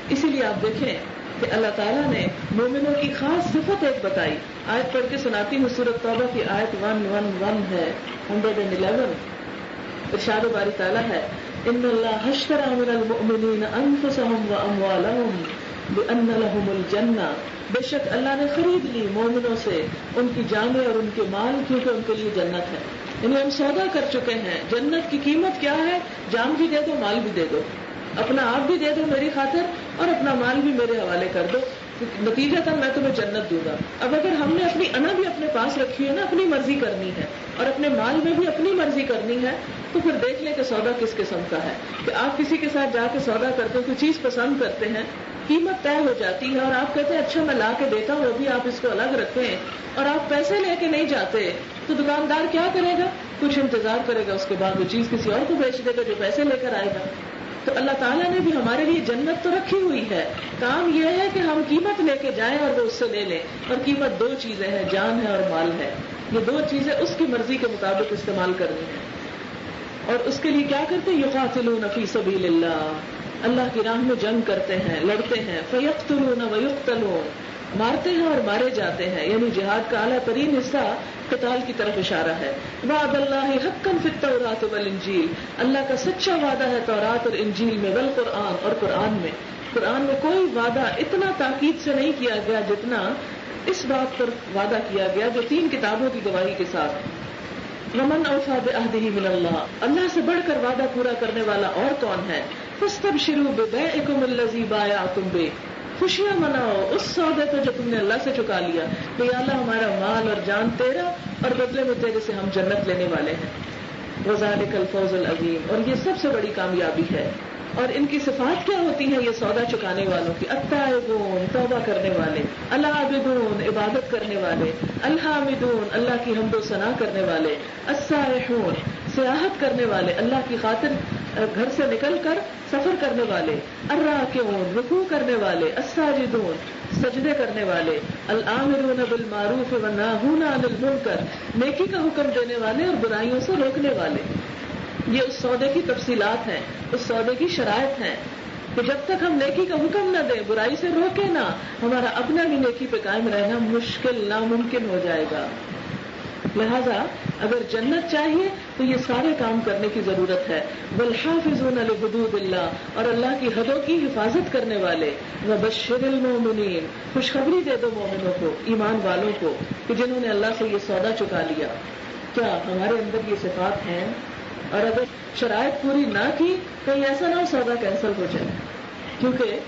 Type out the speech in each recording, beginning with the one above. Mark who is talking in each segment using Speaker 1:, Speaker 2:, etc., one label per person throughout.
Speaker 1: اسی لیے آپ دیکھیں کہ اللہ تعالیٰ نے مومنوں کی خاص صفت ایک بتائی. آیت پڑھ کے سناتی ہوں. سورۃ توبہ کی آیت 111 ہے, 111. ارشاد باری تعالیٰ ہے ان اللہ اشتری من المؤمنین انفسهم واموالهم بان لهم الجنہ, بے شک اللہ نے خرید لی مومنوں سے ان کی جانیں اور ان کے مال, کیونکہ ان کے لیے جنت ہے. یعنی ہم سودا کر چکے ہیں. جنت کی قیمت کیا ہے؟ جان بھی دے دو, مال بھی دے دو, اپنا آپ بھی دے دو میری خاطر اور اپنا مال بھی میرے حوالے کر دو, نتیجتاً میں تمہیں جنت دوں گا. اب اگر ہم نے اپنی انا بھی اپنے پاس رکھی ہے نا, اپنی مرضی کرنی ہے, اور اپنے مال میں بھی اپنی مرضی کرنی ہے, تو پھر دیکھ لیں کہ سودا کس قسم کا ہے. کہ آپ کسی کے ساتھ جا کے سودا کرتے ہیں, کوئی چیز پسند کرتے ہیں, قیمت طے ہو جاتی ہے اور آپ کہتے ہیں اچھا میں لا کے دیتا ہوں, وہ بھی آپ اس کو الگ رکھیں, اور آپ پیسے لے کے نہیں جاتے, تو دکاندار کیا کرے گا؟ کچھ انتظار کرے گا, اس کے بعد وہ چیز کسی اور کو بیچ دے گا جو پیسے لے کر آئے گا. تو اللہ تعالیٰ نے بھی ہمارے لیے جنت تو رکھی ہوئی ہے, کام یہ ہے کہ ہم قیمت لے کے جائیں اور وہ اس سے لے لیں. اور قیمت دو چیزیں ہیں, جان ہے اور مال ہے. یہ دو چیزیں اس کی مرضی کے مطابق استعمال کرنی ہے. اور اس کے لیے کیا کرتے ہیں؟ یقاتلون فی سبیل اللہ, اللہ کی راہ میں جنگ کرتے ہیں, لڑتے ہیں. فیقتلون ویقتلون, مارتے ہیں اور مارے جاتے ہیں. یعنی جہاد کا اعلیٰ ترین حصہ قتال کی طرف اشارہ ہے. وعد اللہ حقا فی التوراۃ والانجیل, اللہ کا سچا وعدہ ہے تورات اور انجیل میں, والقرآن, اور قرآن میں. قرآن میں کوئی وعدہ اتنا تاکید سے نہیں کیا گیا جتنا اس بات پر وعدہ کیا گیا جو 3 کتابوں کی گواہی کے ساتھ. ومن اوفی بعہدہ من اللہ, اللہ سے بڑھ کر وعدہ پورا کرنے والا اور کون ہے؟ فاستبشروا ببیعکم الذی بایعتم بہ, خوشیاں مناؤ اس سودے پہ جو تم نے اللہ سے چکا لیا. کہ یا اللہ ہمارا مال اور جان تیرا, اور بدلے میں تیرے سے ہم جنت لینے والے ہیں. وذالک الفوز العظیم, اور یہ سب سے بڑی کامیابی ہے. اور ان کی صفات کیا ہوتی ہیں یہ سودا چکانے والوں کی؟ التائبون, توبہ کرنے والے, العابدون, عبادت کرنے والے, الحامدون, اللہ کی حمد و ثنا کرنے والے, السائحون, سیاحت کرنے والے, اللہ کی خاطر گھر سے نکل کر سفر کرنے والے, الراکعون, رکوع کرنے والے, الساجدون, سجدے کرنے والے, الآمرون بالمعروف والناہون عن المنکر, نیکی کا حکم دینے والے اور برائیوں سے روکنے والے. یہ اس سودے کی تفصیلات ہیں, اس سودے کی شرائط ہیں کہ جب تک ہم نیکی کا حکم نہ دیں, برائی سے روکے نہ, ہمارا اپنا بھی نیکی پہ قائم رہنا مشکل, ناممکن ہو جائے گا. لہذا اگر جنت چاہیے تو یہ سارے کام کرنے کی ضرورت ہے. والحافظون لحدود اللہ, اور اللہ کی حدوں کی حفاظت کرنے والے. وبشر المؤمنین, خوشخبری دے دو مومنوں کو, ایمان والوں کو, کہ جنہوں نے اللہ سے یہ سودا چکا لیا. کیا ہمارے اندر یہ صفات ہیں؟ اور اگر شرائط پوری نہ کی کہیں ایسا نہ ہو سودا کینسل ہو جائے, کیونکہ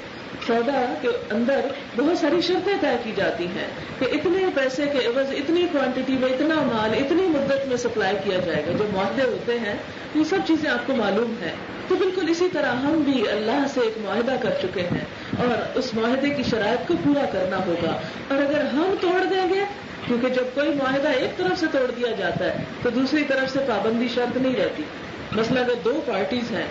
Speaker 1: سودا کے اندر بہت ساری شرطیں طے کی جاتی ہیں کہ اتنے پیسے کے عوض اتنی کوانٹٹی میں اتنا مال اتنی مدت میں سپلائی کیا جائے گا. جو معاہدے ہوتے ہیں یہ سب چیزیں آپ کو معلوم ہیں. تو بالکل اسی طرح ہم بھی اللہ سے ایک معاہدہ کر چکے ہیں اور اس معاہدے کی شرائط کو پورا کرنا ہوگا. اور اگر ہم توڑ دیں گے, کیونکہ جب کوئی معاہدہ ایک طرف سے توڑ دیا جاتا ہے تو دوسری طرف سے پابندی شرط نہیں رہتی. مثلا اگر 2 پارٹیز ہیں,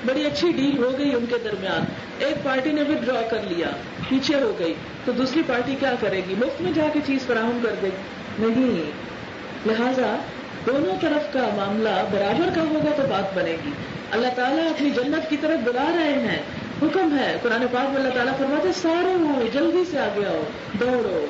Speaker 1: بڑی اچھی ڈیل ہو گئی ان کے درمیان, ایک پارٹی نے ود ڈرا کر لیا, پیچھے ہو گئی, تو دوسری پارٹی کیا کرے گی؟ مفت میں جا کے چیز فراہم کر دے گی؟ نہیں. لہذا دونوں طرف کا معاملہ برابر کا ہوگا تو بات بنے گی. اللہ تعالیٰ اپنی جنت کی طرف بلا رہے ہیں, حکم ہے قرآن پاک میں, اللہ تعالیٰ فرماتے سارے ہو, جلدی سے آگے آؤ, دوڑو.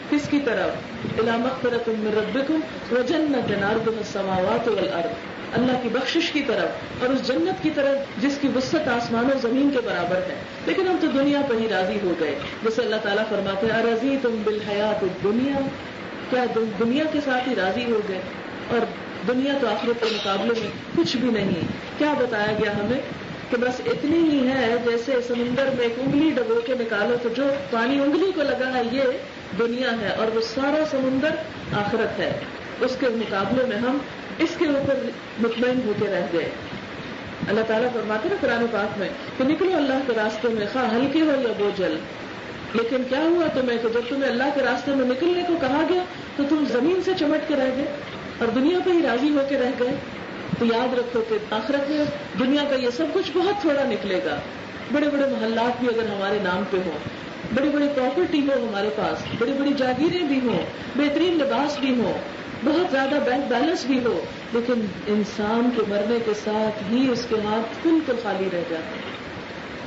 Speaker 1: کس کی طرف؟ الی مغفرۃ من ربکم وجنۃ عرضها السماوات والارض, اللہ کی بخشش کی طرف اور اس جنت کی طرف جس کی وسعت آسمان و زمین کے برابر ہے. لیکن ہم تو دنیا پر ہی راضی ہو گئے. جیسے اللہ تعالیٰ فرماتے ہیں ارضیتم بالحیات الدنیا, کیا دنیا کے ساتھ ہی راضی ہو گئے؟ اور دنیا تو آخرت کے مقابلے میں کچھ بھی نہیں. کیا بتایا گیا ہمیں کہ بس اتنی ہی ہے جیسے سمندر میں ایک انگلی ڈبو کے نکالو تو جو پانی انگلی کو لگا ہے یہ دنیا ہے, اور وہ سارا سمندر آخرت ہے. اس کے مقابلے میں ہم اس کے اوپر مطمئن ہو کے رہ گئے. اللہ تعالیٰ فرماتے ہیں قرآن پاک میں کہ نکلو اللہ کے راستے میں, خواہ ہلکے ہو یا بوجھل. لیکن کیا ہوا تمہیں کہ جب تمہیں اللہ کے راستے میں نکلنے کو کہا گیا تو تم زمین سے چمٹ کے رہ گئے اور دنیا پہ ہی راضی ہو کے رہ گئے. تو یاد رکھو کہ آخرت میں دنیا کا یہ سب کچھ بہت تھوڑا نکلے گا. بڑے بڑے محلات بھی اگر ہمارے نام پہ ہوں, بڑی بڑی پراپرٹی ہو ہمارے پاس, بڑی بڑی جاگیریں بھی ہوں, بہترین لباس بھی ہوں, بہت زیادہ بینک بیلنس بھی ہو, لیکن انسان کے مرنے کے ساتھ ہی اس کے ہاتھ بالکل خالی رہ جاتے ہیں.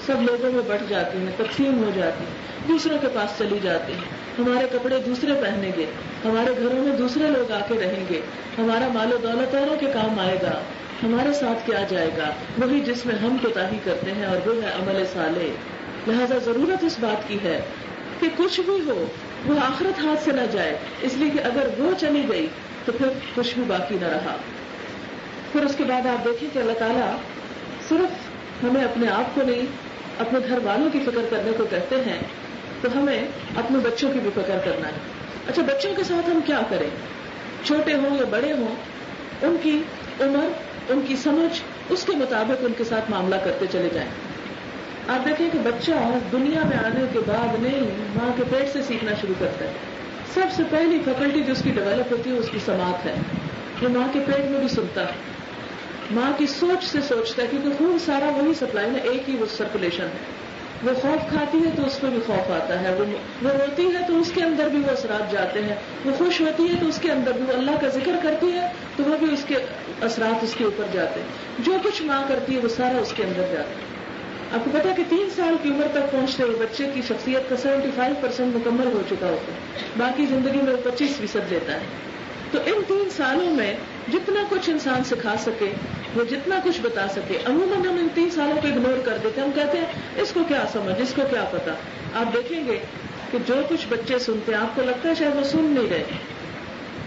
Speaker 1: سب لوگوں میں بٹ جاتی ہیں، تقسیم ہو جاتی ہیں، دوسروں کے پاس چلی جاتی ہیں، ہمارے کپڑے دوسرے پہنیں گے، ہمارے گھروں میں دوسرے لوگ آ کے رہیں گے، ہمارا مال و دولت اوروں کے کام آئے گا، ہمارے ساتھ کیا جائے گا، وہی جس میں ہم کوتاہی کرتے ہیں، اور وہ ہے عمل صالح۔ لہذا ضرورت اس بات کی ہے کہ کچھ بھی ہو وہ آخرت ہاتھ سے نہ جائے، اس لیے کہ اگر وہ چلی گئی تو پھر کچھ بھی باقی نہ رہا۔ پھر اس کے بعد آپ دیکھیں کہ اللہ تعالیٰ صرف ہمیں اپنے آپ کو نہیں، اپنے گھر والوں کی فکر کرنے کو کہتے ہیں، تو ہمیں اپنے بچوں کی بھی فکر کرنا ہے۔ اچھا، بچوں کے ساتھ ہم کیا کریں؟ چھوٹے ہوں یا بڑے ہوں، ان کی عمر، ان کی سمجھ، اس کے مطابق ان کے ساتھ معاملہ کرتے چلے جائیں۔ آپ دیکھیں کہ بچہ دنیا میں آنے کے بعد نہیں، ماں کے پیٹ سے سیکھنا شروع کرتا ہے۔ سب سے پہلی فیکلٹی جو اس کی ڈیولپ ہوتی ہے اس کی سماعت ہے۔ وہ ماں کے پیٹ میں بھی سنتا ہے، ماں کی سوچ سے سوچتا ہے، کیونکہ خون سارا وہی سپلائی میں، ایک ہی وہ سرکولیشن ہے۔ وہ خوف کھاتی ہے تو اس پہ بھی خوف آتا ہے، وہ روتی ہے تو اس کے اندر بھی وہ اثرات جاتے ہیں، وہ خوش ہوتی ہے تو اس کے اندر بھی، وہ اللہ کا ذکر کرتی ہے تو وہ بھی اس کے اثرات اس کے اوپر جاتے ہیں۔ جو کچھ ماں کرتی ہے وہ سارا اس کے اندر جاتا ہے۔ آپ کو پتا کہ 3 سال کی عمر تک پہنچتے ہوئے بچے کی شخصیت کا 75% مکمل ہو چکا ہوتا ہے، باقی زندگی میں وہ 25% لیتا ہے۔ تو ان 3 سالوں میں جتنا کچھ انسان سکھا سکے، وہ جتنا کچھ بتا سکے، عموماً ہم ان 3 سالوں کو اگنور کر دیتے ہیں۔ ہم کہتے ہیں اس کو کیا سمجھ، اس کو کیا پتا۔ آپ دیکھیں گے کہ جو کچھ بچے سنتے ہیں، آپ کو لگتا ہے شاید وہ سن نہیں رہے،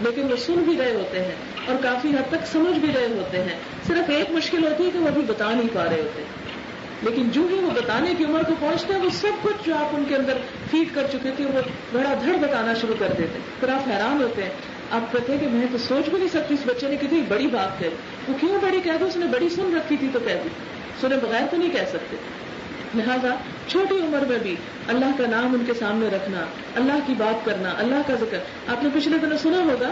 Speaker 1: لیکن وہ سن بھی رہے ہوتے ہیں اور کافی حد تک سمجھ بھی رہے ہوتے ہیں۔ صرف ایک مشکل ہوتی ہے کہ وہ ابھی بتا نہیں پا رہے ہوتے، لیکن جو ہی وہ بتانے کی عمر کو پہنچتے ہیں، وہ سب کچھ جو آپ ان کے اندر فیڈ کر چکے تھے وہ بڑا دھڑ بتانا شروع کر دیتے ہیں۔ پھر آپ حیران ہوتے ہیں، آپ کہتے ہیں کہ میں تو سوچ بھی نہیں سکتی اس بچے نے کتنی بڑی بات کہی۔ وہ کیوں بڑی کہہ دو، اس نے بڑی سن رکھی تھی تو کہہ دی، سنے بغیر تو نہیں کہہ سکتے۔ لہذا چھوٹی عمر میں بھی اللہ کا نام ان کے سامنے رکھنا، اللہ کی بات کرنا، اللہ کا ذکر۔ آپ نے پچھلے دنوں سنا ہوگا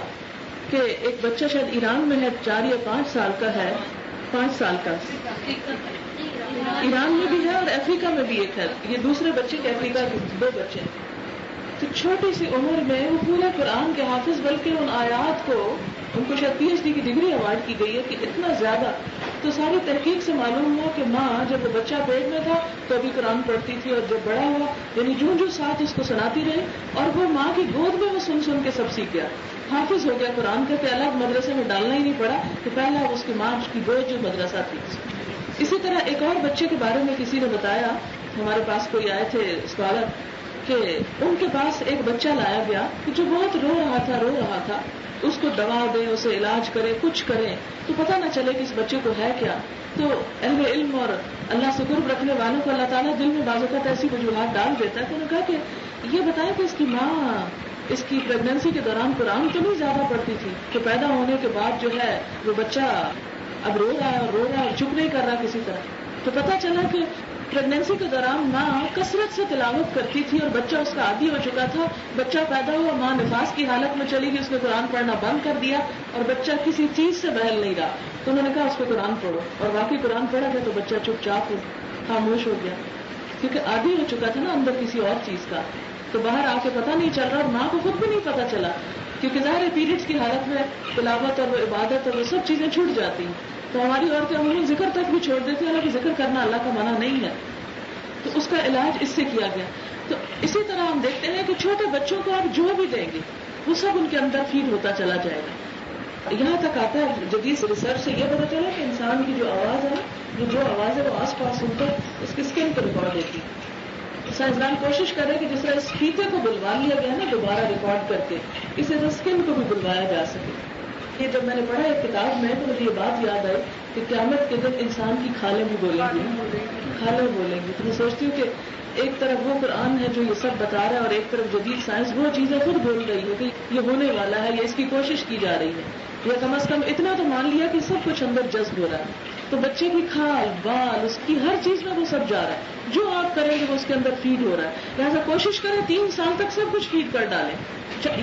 Speaker 1: کہ ایک بچہ شاید ایران میں ہے، 4 یا 5 سال کا ہے، 5 سال کا، ایران میں بھی ہے اور افریقہ میں بھی ایک ہے، یہ دوسرے بچے کے افریقہ کے 2 بچے ہیں۔ تو چھوٹی سی عمر میں وہ پورے قرآن کے حافظ، بلکہ ان آیات کو ان کو شاید PhD کی ڈگری اوارڈ کی گئی ہے کہ اتنا زیادہ۔ تو ساری تحقیق سے معلوم ہوا کہ ماں جب وہ بچہ پیٹ میں تھا تو ابھی قرآن پڑھتی تھی، اور جب بڑا ہوا یعنی جو ساتھ اس کو سناتی رہی، اور وہ ماں کی گود میں وہ سن سن کے سب سیکھ گیا، حافظ ہو گیا قرآن کا، کہ الگ مدرسے میں ڈالنا ہی نہیں پڑا، کہ پہلا اس کی ماں کی گود جو مدرسہ تھی۔ اسی طرح ایک اور بچے کے بارے میں کسی نے بتایا، ہمارے پاس کوئی آئے تھے اسکالر، کہ ان کے پاس ایک بچہ لایا گیا کہ جو بہت رو رہا تھا، اس کو دوا دیں، اسے علاج کریں، کچھ کریں تو پتہ نہ چلے کہ اس بچے کو ہے کیا۔ تو اہل علم اور اللہ سے قرب رکھنے والوں کو اللہ تعالیٰ دل میں بعض اوقات ایسی وجوہات ڈال دیتا ہے۔ تو انہوں نے کہا کہ یہ بتائیں کہ اس کی ماں اس کی پریگنینسی کے دوران قرآن تو نہیں زیادہ پڑھتی تھی، کہ پیدا ہونے کے بعد جو ہے وہ بچہ اب رو رہا ہے اور چپ نہیں کر رہا کسی طرح۔ تو پتہ چلا کہ پریگنینسی کے دوران ماں کثرت سے تلاوت کرتی تھی اور بچہ اس کا عادی ہو چکا تھا۔ بچہ پیدا ہوا، ماں نفاس کی حالت میں چلی گئی، اس نے قرآن پڑھنا بند کر دیا اور بچہ کسی چیز سے بہل نہیں رہا۔ تو انہوں نے کہا اس کو قرآن پڑھو، اور واقعی قرآن پڑھا گیا تو بچہ چپ چاپ خاموش ہو گیا، کیونکہ عادی ہو چکا تھا نا اندر کسی اور چیز کا۔ تو باہر آ کے پتہ نہیں چل رہا، اور ماں کو خود بھی نہیں پتہ چلا، کیونکہ ظاہر پیریڈز کی حالت میں تلاوت اور وہ عبادت اور وہ سب چیزیں چھوٹ جاتی ہیں۔ تو ہماری عورتیں عموماً ذکر تک بھی چھوڑ دیتی ہیں، حالانکہ ذکر کرنا اللہ کا منع نہیں ہے۔ تو اس کا علاج اس سے کیا گیا۔ تو اسی طرح ہم دیکھتے ہیں کہ چھوٹے بچوں کو آپ جو بھی دیں گے وہ سب ان کے اندر فیڈ ہوتا چلا جائے گا۔ یہاں تک آتا ہے جدید ریسرچ سے یہ پتا چلا کہ انسان کی جو آواز ہے، جو آواز ہے وہ آس پاس سنتا ہے، اس کی اسکن کو ریکارڈ دیتی ہے۔ سائنسدان کوشش کر رہے ہیں کہ جس طرح اس فیتے کو بلوا لیا گیا نا دوبارہ ریکارڈ کر کے، اس طرح اسکن کو بھی بلوایا جا سکے۔ یہ جب میں نے پڑھا ایک کتاب میں تو مجھے یہ بات یاد آئی کہ قیامت کے دن انسان کی کھالیں بھی بولیں گی، کھالیں بولیں گی۔ تو میں سوچتی ہوں کہ ایک طرف وہ قرآن ہے جو یہ سب بتا رہا ہے، اور ایک طرف جدید سائنس وہ چیزیں خود بول رہی ہے کہ یہ ہونے والا ہے، یا اس کی کوشش کی جا رہی ہے، یا کم از کم اتنا تو مان لیا کہ سب کچھ اندر جذب ہو رہا ہے۔ تو بچے کی کھال بال اس کی ہر چیز میں وہ سب جا رہا ہے، جو آپ کریں گے وہ اس کے اندر فیڈ ہو رہا ہے۔ لہٰذا کوشش کریں 3 سال تک سب کچھ فیڈ کر ڈالیں،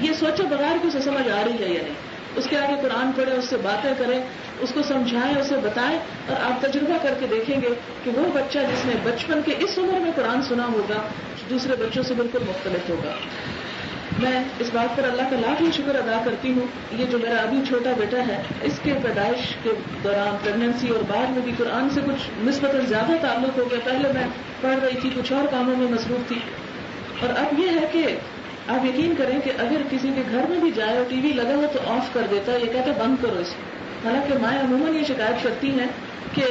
Speaker 1: یہ سوچے بغیر کہ اسے سمجھ آ رہی ہے یا نہیں۔ اس کے آگے قرآن پڑھیں، اس سے باتیں کریں، اس کو سمجھائیں، اسے بتائیں، اور آپ تجربہ کر کے دیکھیں گے کہ وہ بچہ جس نے بچپن کے اس عمر میں قرآن سنا ہوگا دوسرے بچوں سے بالکل مختلف ہوگا۔ میں اس بات پر اللہ کا لاکھ شکر ادا کرتی ہوں. یہ جو میرا ابھی چھوٹا بیٹا ہے، اس کے پیدائش کے دوران پریگننسی اور بعد میں بھی قرآن سے کچھ نسبتاً زیادہ تعلق ہو گیا. پہلے میں پڑھ رہی تھی، کچھ اور کاموں میں مصروف تھی، اور اب یہ ہے کہ آپ یقین کریں کہ اگر کسی کے گھر میں بھی جائے اور ٹی وی لگا ہو تو آف کر دیتا ہے، یہ کہتا ہے بند کرو اس کو. حالانکہ مائیں عموماً یہ شکایت کرتی ہیں کہ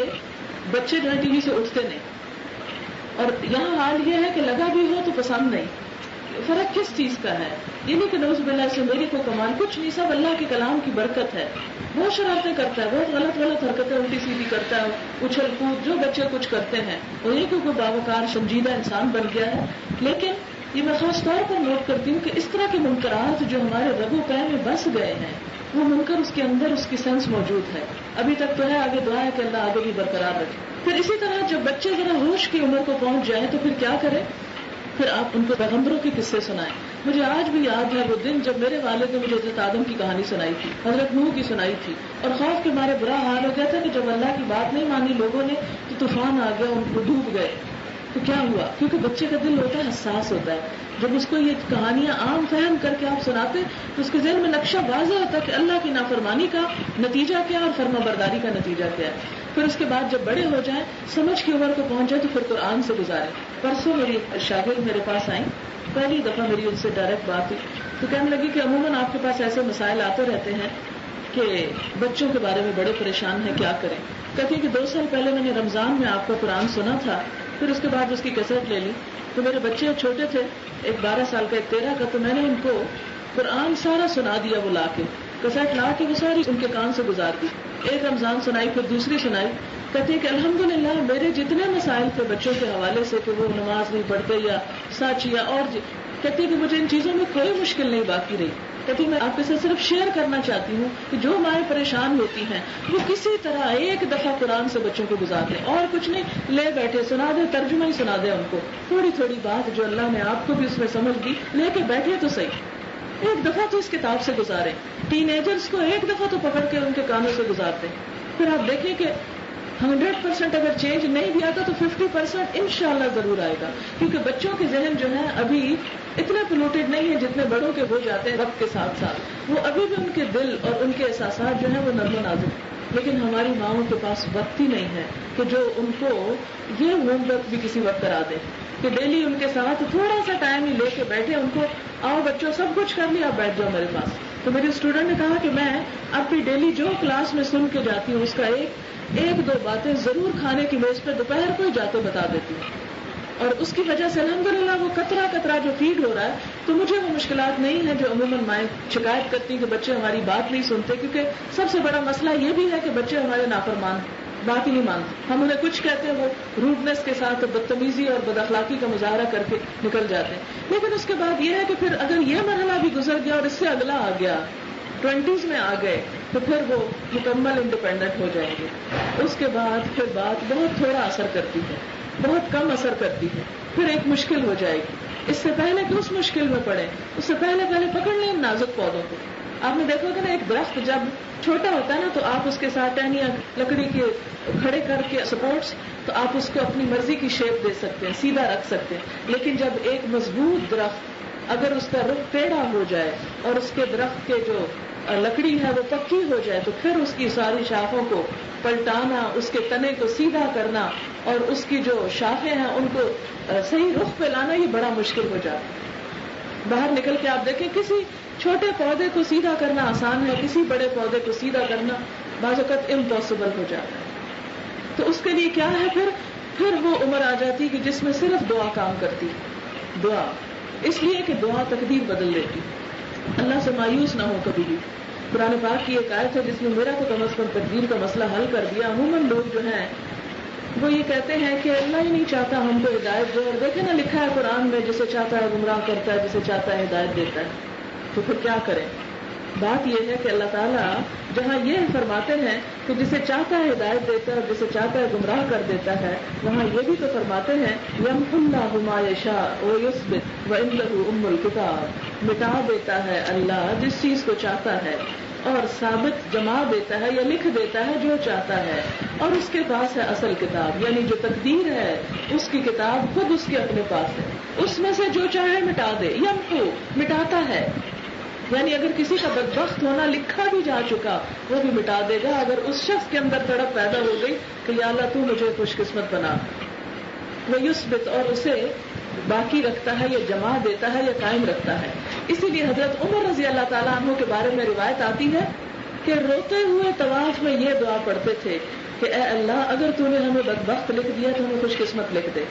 Speaker 1: بچے جو ہے ٹی وی سے اٹھتے نہیں، اور یہاں حال یہ ہے کہ لگا بھی ہو تو پسند نہیں. فرق کس چیز کا ہے؟ یہ نہیں کہ نعوذ باللہ سے میری کو کمال، کچھ نہیں، سب اللہ کے کلام کی برکت ہے. بہت شرارتیں کرتا ہے، بہت غلط حرکتیں الٹی سیدھی کرتا ہے، اچھل کود جو بچے کچھ کرتے ہیں، اور یہ کہ کوئی باوقار سنجیدہ انسان بن گیا ہے. لیکن یہ میں خاص طور پر نوٹ کرتی ہوں کہ اس طرح کے منکرات جو ہمارے رگ و پے میں بس گئے ہیں، وہ منکر اس کے اندر اس کی سینس موجود ہے. ابھی تک تو ہے، آگے دعا ہے کہ اللہ آگے بھی برقرار رکھے. پھر اسی طرح جب بچے ذرا ہوش کی عمر کو پہنچ جائیں تو پھر کیا کریں؟ پھر آپ ان کو پیغمبروں کے قصے سنائیں. مجھے آج بھی یاد ہے وہ دن جب میرے والد نے مجھے حضرت آدم کی کہانی سنائی تھی، حضرت نوح کی سنائی تھی، اور خوف کے مارے برا حال ہو گیا تھا کہ جب اللہ کی بات نہیں مانی لوگوں نے تو طوفان آ گیا، ان کو ڈوب گئے. تو کیا ہوا؟ کیونکہ بچے کا دل ہوتا ہے حساس ہوتا ہے. جب اس کو یہ کہانیاں عام فہم کر کے آپ سناتے تو اس کے ذہن میں نقشہ واضح ہوتا ہے کہ اللہ کی نافرمانی کا نتیجہ کیا اور فرما برداری کا نتیجہ کیا ہے. پھر اس کے بعد جب بڑے ہو جائیں، سمجھ کی عمر کو پہنچ جائے، تو پھر قرآن سے گزاریں. پرسوں میری شاگرد میرے پاس آئیں، پہلی دفعہ میری ان سے ڈائریکٹ بات ہوئی تو کہنے لگی کہ عموماً آپ کے پاس ایسے مسائل آتے رہتے ہیں کہ بچوں کے بارے میں بڑے پریشان ہیں، کیا کریں. کہتی ہیں کہ 2 سال پہلے میں نے رمضان میں آپ کا قرآن سنا تھا، پھر اس کے بعد اس کی کیسٹ لے لی، تو میرے بچے چھوٹے تھے، ایک 12 سال کا ایک 13 کا، تو میں نے ان کو قرآن سارا سنا دیا. وہ لا کے کیسٹ لا کے وہ ساری ان کے کان سے گزار دی. ایک رمضان سنائی، پھر دوسری سنائی. کہتے ہیں کہ الحمدللہ میرے جتنے مسائل تھے بچوں کے حوالے سے کہ وہ نماز نہیں پڑھتے یا سچ یا اور کہتی ہے کہ مجھے ان چیزوں میں کوئی مشکل نہیں باقی رہی. کہتی میں آپ کے ساتھ صرف شیئر کرنا چاہتی ہوں کہ جو مائیں پریشان ہوتی ہیں وہ کسی طرح ایک دفعہ قرآن سے بچوں کو گزار دیں، اور کچھ نہیں، لے بیٹھے سنا دیں، ترجمہ ہی سنا دیں ان کو. تھوڑی تھوڑی بات جو اللہ نے آپ کو بھی اس میں سمجھ دی، لے کے بیٹھے تو صحیح، ایک دفعہ تو اس کتاب سے گزاریں. ٹین ایجرز کو ایک دفعہ تو پکڑ کے ان کے کانوں سے گزارتے. پھر آپ دیکھیں کہ 100% اگر چینج نہیں بھی آتا تو 50% انشاءاللہ ضرور آئے گا، کیونکہ بچوں کے ذہن جو ہیں ابھی اتنے پولوٹیڈ نہیں ہیں جتنے بڑوں کے ہو جاتے ہیں وقت کے ساتھ ساتھ. وہ ابھی بھی ان کے دل اور ان کے احساسات جو ہیں وہ نرم و نازک. لیکن ہماری ماؤں کے پاس وقت ہی نہیں ہے کہ جو ان کو یہ ہوم ورک بھی کسی وقت کرا دے کہ ڈیلی ان کے ساتھ تھوڑا سا ٹائم ہی لے کے بیٹھے، ان کو آؤ بچوں سب کچھ کر لیا، آپ بیٹھ جاؤ میرے پاس. تو میری اسٹوڈنٹ نے کہا کہ میں اپنی ڈیلی جو کلاس میں سن کے جاتی ہوں اس کا ایک دو باتیں ضرور کھانے کی میز پہ دوپہر کو ہی جا کے بتا دیتی ہوں، اور اس کی وجہ سے الحمدللہ وہ قطرہ قطرہ جو فیڈ ہو رہا ہے. تو مجھے وہ مشکلات نہیں ہیں جو عموماً مائیں شکایت کرتی ہیں کہ بچے ہماری بات نہیں سنتے، کیونکہ سب سے بڑا مسئلہ یہ بھی ہے کہ بچے ہمارے نافرمان، بات ہی نہیں مانتے. ہم انہیں کچھ کہتے ہیں وہ روڈنس کے ساتھ بدتمیزی اور بد اخلاقی کا مظاہرہ کر کے نکل جاتے ہیں. لیکن اس کے بعد یہ ہے کہ پھر اگر یہ مرحلہ بھی گزر گیا اور اس سے اگلا آ گیا، 20s میں آ گئے، تو پھر وہ مکمل انڈیپینڈنٹ ہو جائیں گے. اس کے بعد پھر بات بہت تھوڑا اثر کرتی ہے، بہت کم اثر کرتی ہے، پھر ایک مشکل ہو جائے گی. اس سے پہلے کہ اس مشکل میں پڑے، اس سے پہلے پکڑ لیں نازک پودوں کو. آپ نے دیکھا کہ نا ایک درخت جب چھوٹا ہوتا ہے نا تو آپ اس کے ساتھ ٹہنیاں لکڑی کے کھڑے کر کے سپورٹس، تو آپ اس کو اپنی مرضی کی شیپ دے سکتے ہیں، سیدھا رکھ سکتے ہیں. لیکن جب ایک مضبوط درخت اگر اس کا رخ ٹیڑھا ہو جائے اور اس کے درخت کے جو لکڑی ہے وہ پکی ہو جائے تو پھر اس کی ساری شاخوں کو پلٹانا، اس کے تنے کو سیدھا کرنا اور اس کی جو شاخیں ہیں ان کو صحیح رخ پہ لانا یہ بڑا مشکل ہو جاتا ہے. باہر نکل کے آپ دیکھیں کسی چھوٹے پودے کو سیدھا کرنا آسان ہے، کسی بڑے پودے کو سیدھا کرنا بعض اوقات امپاسبل ہو جاتا ہے. تو اس کے لیے کیا ہے، پھر وہ عمر آ جاتی کہ جس میں صرف دعا کام کرتی. دعا اس لیے کہ دعا تقدیر بدل دیتی. اللہ سے مایوس نہ ہو کبھی بھی. قرآن پاک کی ایک آیت ہے جس میں میرا تو کم از کم تقدیر کا مسئلہ حل کر دیا. عموماً لوگ جو ہیں وہ یہ کہتے ہیں کہ اللہ ہی نہیں چاہتا ہم کو ہدایت دے، اور دیکھیں نا لکھا ہے قرآن میں جسے چاہتا ہے گمراہ کرتا ہے، جسے چاہتا ہے ہدایت دیتا ہے. تو پھر کیا کریں؟ بات یہ ہے کہ اللہ تعالیٰ جہاں یہ فرماتے ہیں کہ جسے چاہتا ہے ہدایت دیتا ہے اور جسے چاہتا ہے گمراہ کر دیتا ہے، وہاں یہ بھی تو فرماتے ہیں یمحو اللہ ما یشاء ویثبت وعندہ ام الکتاب، مٹا دیتا ہے اللہ جس چیز کو چاہتا ہے اور ثابت جما دیتا ہے یا لکھ دیتا ہے جو چاہتا ہے، اور اس کے پاس ہے اصل کتاب، یعنی جو تقدیر ہے اس کی کتاب خود اس کے اپنے پاس ہے، اس میں سے جو چاہے مٹا دے، یمحو مٹاتا ہے، یعنی اگر کسی کا بدبخت ہونا لکھا بھی جا چکا وہ بھی مٹا دے گا اگر اس شخص کے اندر تڑپ پیدا ہو گئی کہ یا اللہ تو مجھے خوش قسمت بنا۔ وہ یثبت، اور اسے باقی رکھتا ہے یا جما دیتا ہے یا قائم رکھتا ہے۔ اسی لیے حضرت عمر رضی اللہ تعالیٰ عنہ کے بارے میں روایت آتی ہے کہ روتے ہوئے طواف میں یہ دعا پڑھتے تھے کہ اے اللہ اگر تو نے ہمیں بدبخت لکھ دیا تو ہمیں خوش قسمت لکھ دے،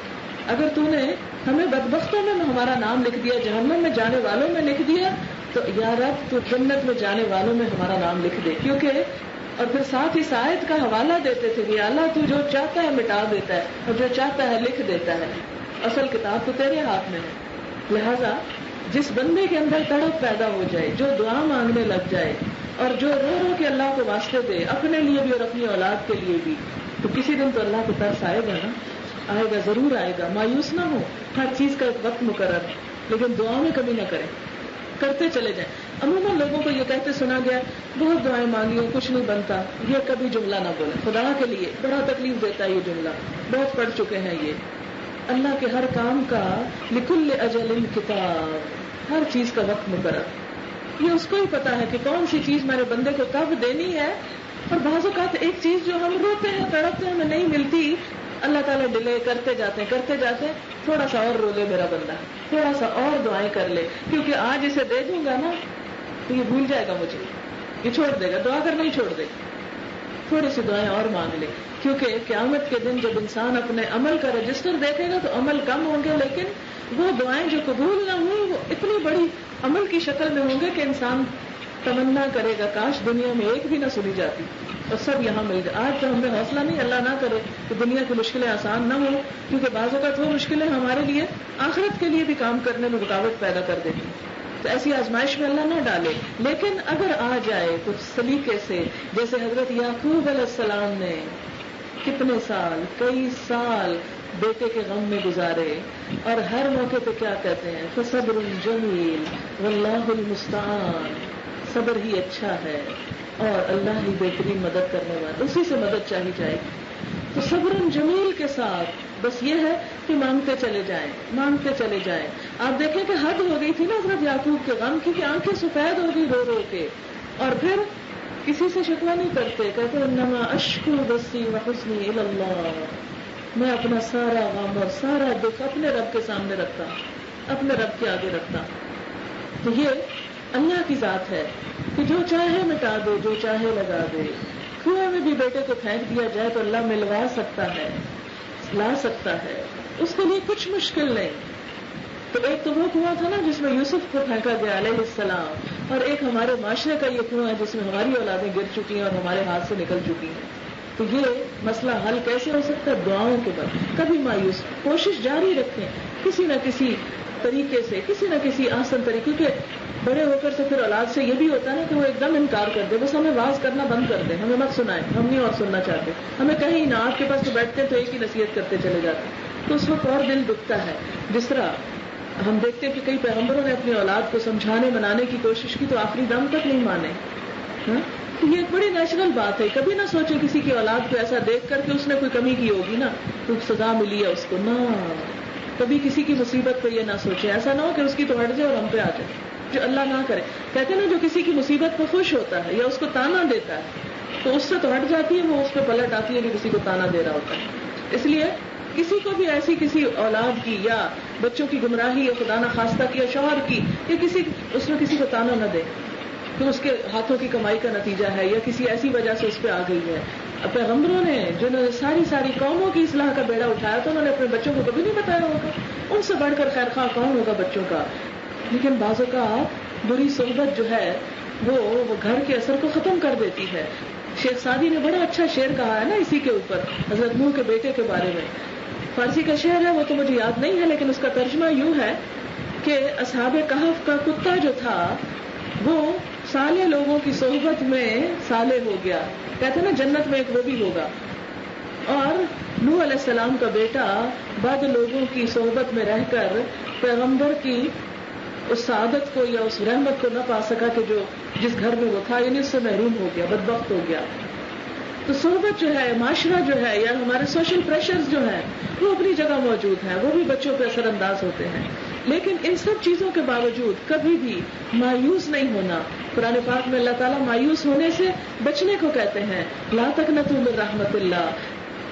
Speaker 1: اگر تو نے ہمیں بدبختوں میں ہمارا نام لکھ دیا، جہنم میں جانے والوں میں لکھ دیا، تو یا رب تو جنت میں جانے والوں میں ہمارا نام لکھ دے۔ کیونکہ اور پھر ساتھ ہی آیت کا حوالہ دیتے تھے کہ اللہ تو جو چاہتا ہے مٹا دیتا ہے اور جو چاہتا ہے لکھ دیتا ہے، اصل کتاب تو تیرے ہاتھ میں ہے۔ لہذا جس بندے کے اندر تڑپ پیدا ہو جائے، جو دعا مانگنے لگ جائے اور جو رو رو کے اللہ کو واسطے دے، اپنے لیے بھی اور اپنی اولاد کے لیے بھی، تو کسی دن تو اللہ کو ترس آئے گا نا، آئے گا، ضرور آئے گا۔ مایوس نہ ہو، ہر چیز کا ایک وقت مقرر ہے، لیکن دعاؤں میں کمی نہ کریں، کرتے چلے جائیں۔ عموماً لوگوں کو یہ کہتے سنا گیا بہت دعائیں مانگی ہیں کچھ نہیں بنتا، یہ کبھی جملہ نہ بولیں، خدا کے لیے بڑا تکلیف دیتا ہے یہ جملہ، بہت پڑھ چکے ہیں یہ۔ اللہ کے ہر کام کا لکل اجل کتاب، ہر چیز کا وقت مقرر، یہ اس کو ہی پتا ہے کہ کون سی چیز میرے بندے کو کب دینی ہے۔ اور بعض اوقات ایک چیز جو ہم روتے ہیں تڑپتے ہیں ہمیں نہیں ملتی، اللہ تعالیٰ ڈیلے کرتے جاتے ہیں، تھوڑا سا اور رو لے میرا بندہ، تھوڑا سا اور دعائیں کر لے، کیونکہ آج اسے دے دوں گا نا تو یہ بھول جائے گا مجھے، یہ چھوڑ دے گا، دعا کرنا ہی چھوڑ دے گا۔ تھوڑی سی دعائیں اور مانگ لے، کیونکہ قیامت کے دن جب انسان اپنے عمل کا رجسٹر دیکھے گا تو عمل کم ہوں گے، لیکن وہ دعائیں جو قبول نہ ہوئی وہ اتنی بڑی عمل کی شکل میں ہوں گے کہ انسان تمنا کرے گا کاش دنیا میں ایک بھی نہ سنی جاتی اور سب یہاں مل جائے۔ آج تو ہمیں حوصلہ نہیں، اللہ نہ کرے کہ دنیا کی مشکلیں آسان نہ ہوں، کیونکہ بعض اوقات وہ مشکلیں ہمارے لیے آخرت کے لیے بھی کام کرنے میں رکاوٹ پیدا کر دیتی، تو ایسی آزمائش میں اللہ نہ ڈالے۔ لیکن اگر آ جائے کچھ سلیقے سے، جیسے حضرت یعقوب علیہ السلام نے کتنے سال، کئی سال بیٹے کے غم میں گزارے، اور ہر موقع پہ کیا کہتے ہیں فصبر جمیل واللہ المستعان، صبر ہی اچھا ہے اور اللہ ہی بہترین مدد کرنے والا، اسی سے مدد چاہی جائے۔ تو صبر جمیل کے ساتھ بس یہ ہے کہ مانگتے چلے جائیں، مانگتے چلے جائیں۔ آپ دیکھیں کہ حد ہو گئی تھی نا حضرت یعقوب کے غم کی کہ آنکھیں سفید ہو گئی رو رو کے، اور پھر کسی سے شکوہ نہیں کرتے، کہتے انما اشکو بثی وحزنی الی اللہ، میں اپنا سارا غم اور سارا دکھ اپنے رب کے سامنے رکھتا، اپنے رب کے آگے رکھتا۔ تو یہ اللہ کی ذات ہے کہ جو چاہے مٹا دے، جو چاہے لگا دے۔ کنویں میں بھی بیٹے کو پھینک دیا جائے تو اللہ ملوا سکتا ہے، لا سکتا ہے، اس کے لیے کچھ مشکل نہیں۔ تو ایک تو وہ کنواں تھا نا جس میں یوسف کو پھینکا گیا علیہ السلام، اور ایک ہمارے معاشرے کا یہ کنواں ہے جس میں ہماری اولادیں گر چکی ہیں اور ہمارے ہاتھ سے نکل چکی ہیں۔ تو یہ مسئلہ حل کیسے ہو سکتا ہے؟ دعاؤں کے بعد کبھی مایوس، کوشش جاری رکھیں کسی نہ کسی طریقے سے، کسی نہ کسی آسان طریقے کے۔ بڑے ہو کر سے پھر اولاد سے یہ بھی ہوتا ہے نا کہ وہ ایک دم انکار کر دے، بس ہمیں واز کرنا بند کر دے، ہمیں مت سنائیں، ہم نہیں اور سننا چاہتے، ہمیں کہیں نہ، آپ کے پاس تو بیٹھتے تو ایک ہی نصیحت کرتے چلے جاتے، تو اس وقت اور دل دکھتا ہے۔ جس طرح ہم دیکھتے ہیں کہ کئی پیغمبروں نے اپنی اولاد کو سمجھانے منانے کی کوشش کی تو آخری دم تک نہیں مانے۔ تو یہ ایک بڑی نیچرل بات ہے، کبھی نہ سوچیں کسی کی اولاد کو ایسا دیکھ کر کہ اس نے کوئی کمی کی ہوگی نا تو سزا ملی ہے اس کو، نہ، کبھی کسی کی مصیبت پہ یہ نہ سوچیں، ایسا نہ ہو کہ اس کی تو ہٹ جائے اور ہم پہ آ جائے، جو اللہ نہ کرے۔ کہتے ہیں نا جو کسی کی مصیبت پہ خوش ہوتا ہے یا اس کو تانا دیتا ہے تو اس سے تو ہٹ جاتی ہے، وہ اس پہ پلٹ آتی ہے کہ کسی کو تانا دے رہا ہوتا ہے۔ اس لیے کسی کو بھی ایسی کسی اولاد کی یا بچوں کی گمراہی یا خدا نہ خواستہ کی یا شوہر کی یا اس میں کسی کو تانا نہ دے کہ اس کے ہاتھوں کی کمائی کا نتیجہ ہے یا کسی ایسی وجہ سے اس پہ آ گئی ہے۔ پیغمبروں نے جنہوں نے ساری قوموں کی اصلاح کا بیڑا اٹھایا تو انہوں نے اپنے بچوں کو کبھی نہیں بتایا ہوگا، ان سے بڑھ کر خیر خواہ کون ہوگا بچوں کا۔ لیکن بعضوں کا بری صحبت جو ہے وہ گھر کے اثر کو ختم کر دیتی ہے۔ شیخ سعدی نے بڑا اچھا شعر کہا ہے نا اسی کے اوپر، حضرت نوح کے بیٹے کے بارے میں، فارسی کا شعر ہے وہ تو مجھے یاد نہیں ہے، لیکن اس کا ترجمہ یوں ہے کہ اصحاب کہف کا کتا جو تھا وہ صالح لوگوں کی صحبت میں صالح ہو گیا، کہتے ہیں نا جنت میں ایک وہ بھی ہوگا، اور نوح علیہ السلام کا بیٹا بد لوگوں کی صحبت میں رہ کر پیغمبر کی اس سعادت کو یا اس رحمت کو نہ پا سکا کہ جو جس گھر میں وہ تھا، یعنی اس سے محروم ہو گیا، بدبخت ہو گیا. تو صحبت جو ہے، معاشرہ جو ہے، یا ہمارے سوشل پریشرز جو ہیں وہ اپنی جگہ موجود ہیں، وہ بھی بچوں پہ اثر انداز ہوتے ہیں. لیکن ان سب چیزوں کے باوجود کبھی بھی مایوس نہیں ہونا. قرآن پاک میں اللہ تعالیٰ مایوس ہونے سے بچنے کو کہتے ہیں، لا تقنطوا من رحمت اللہ،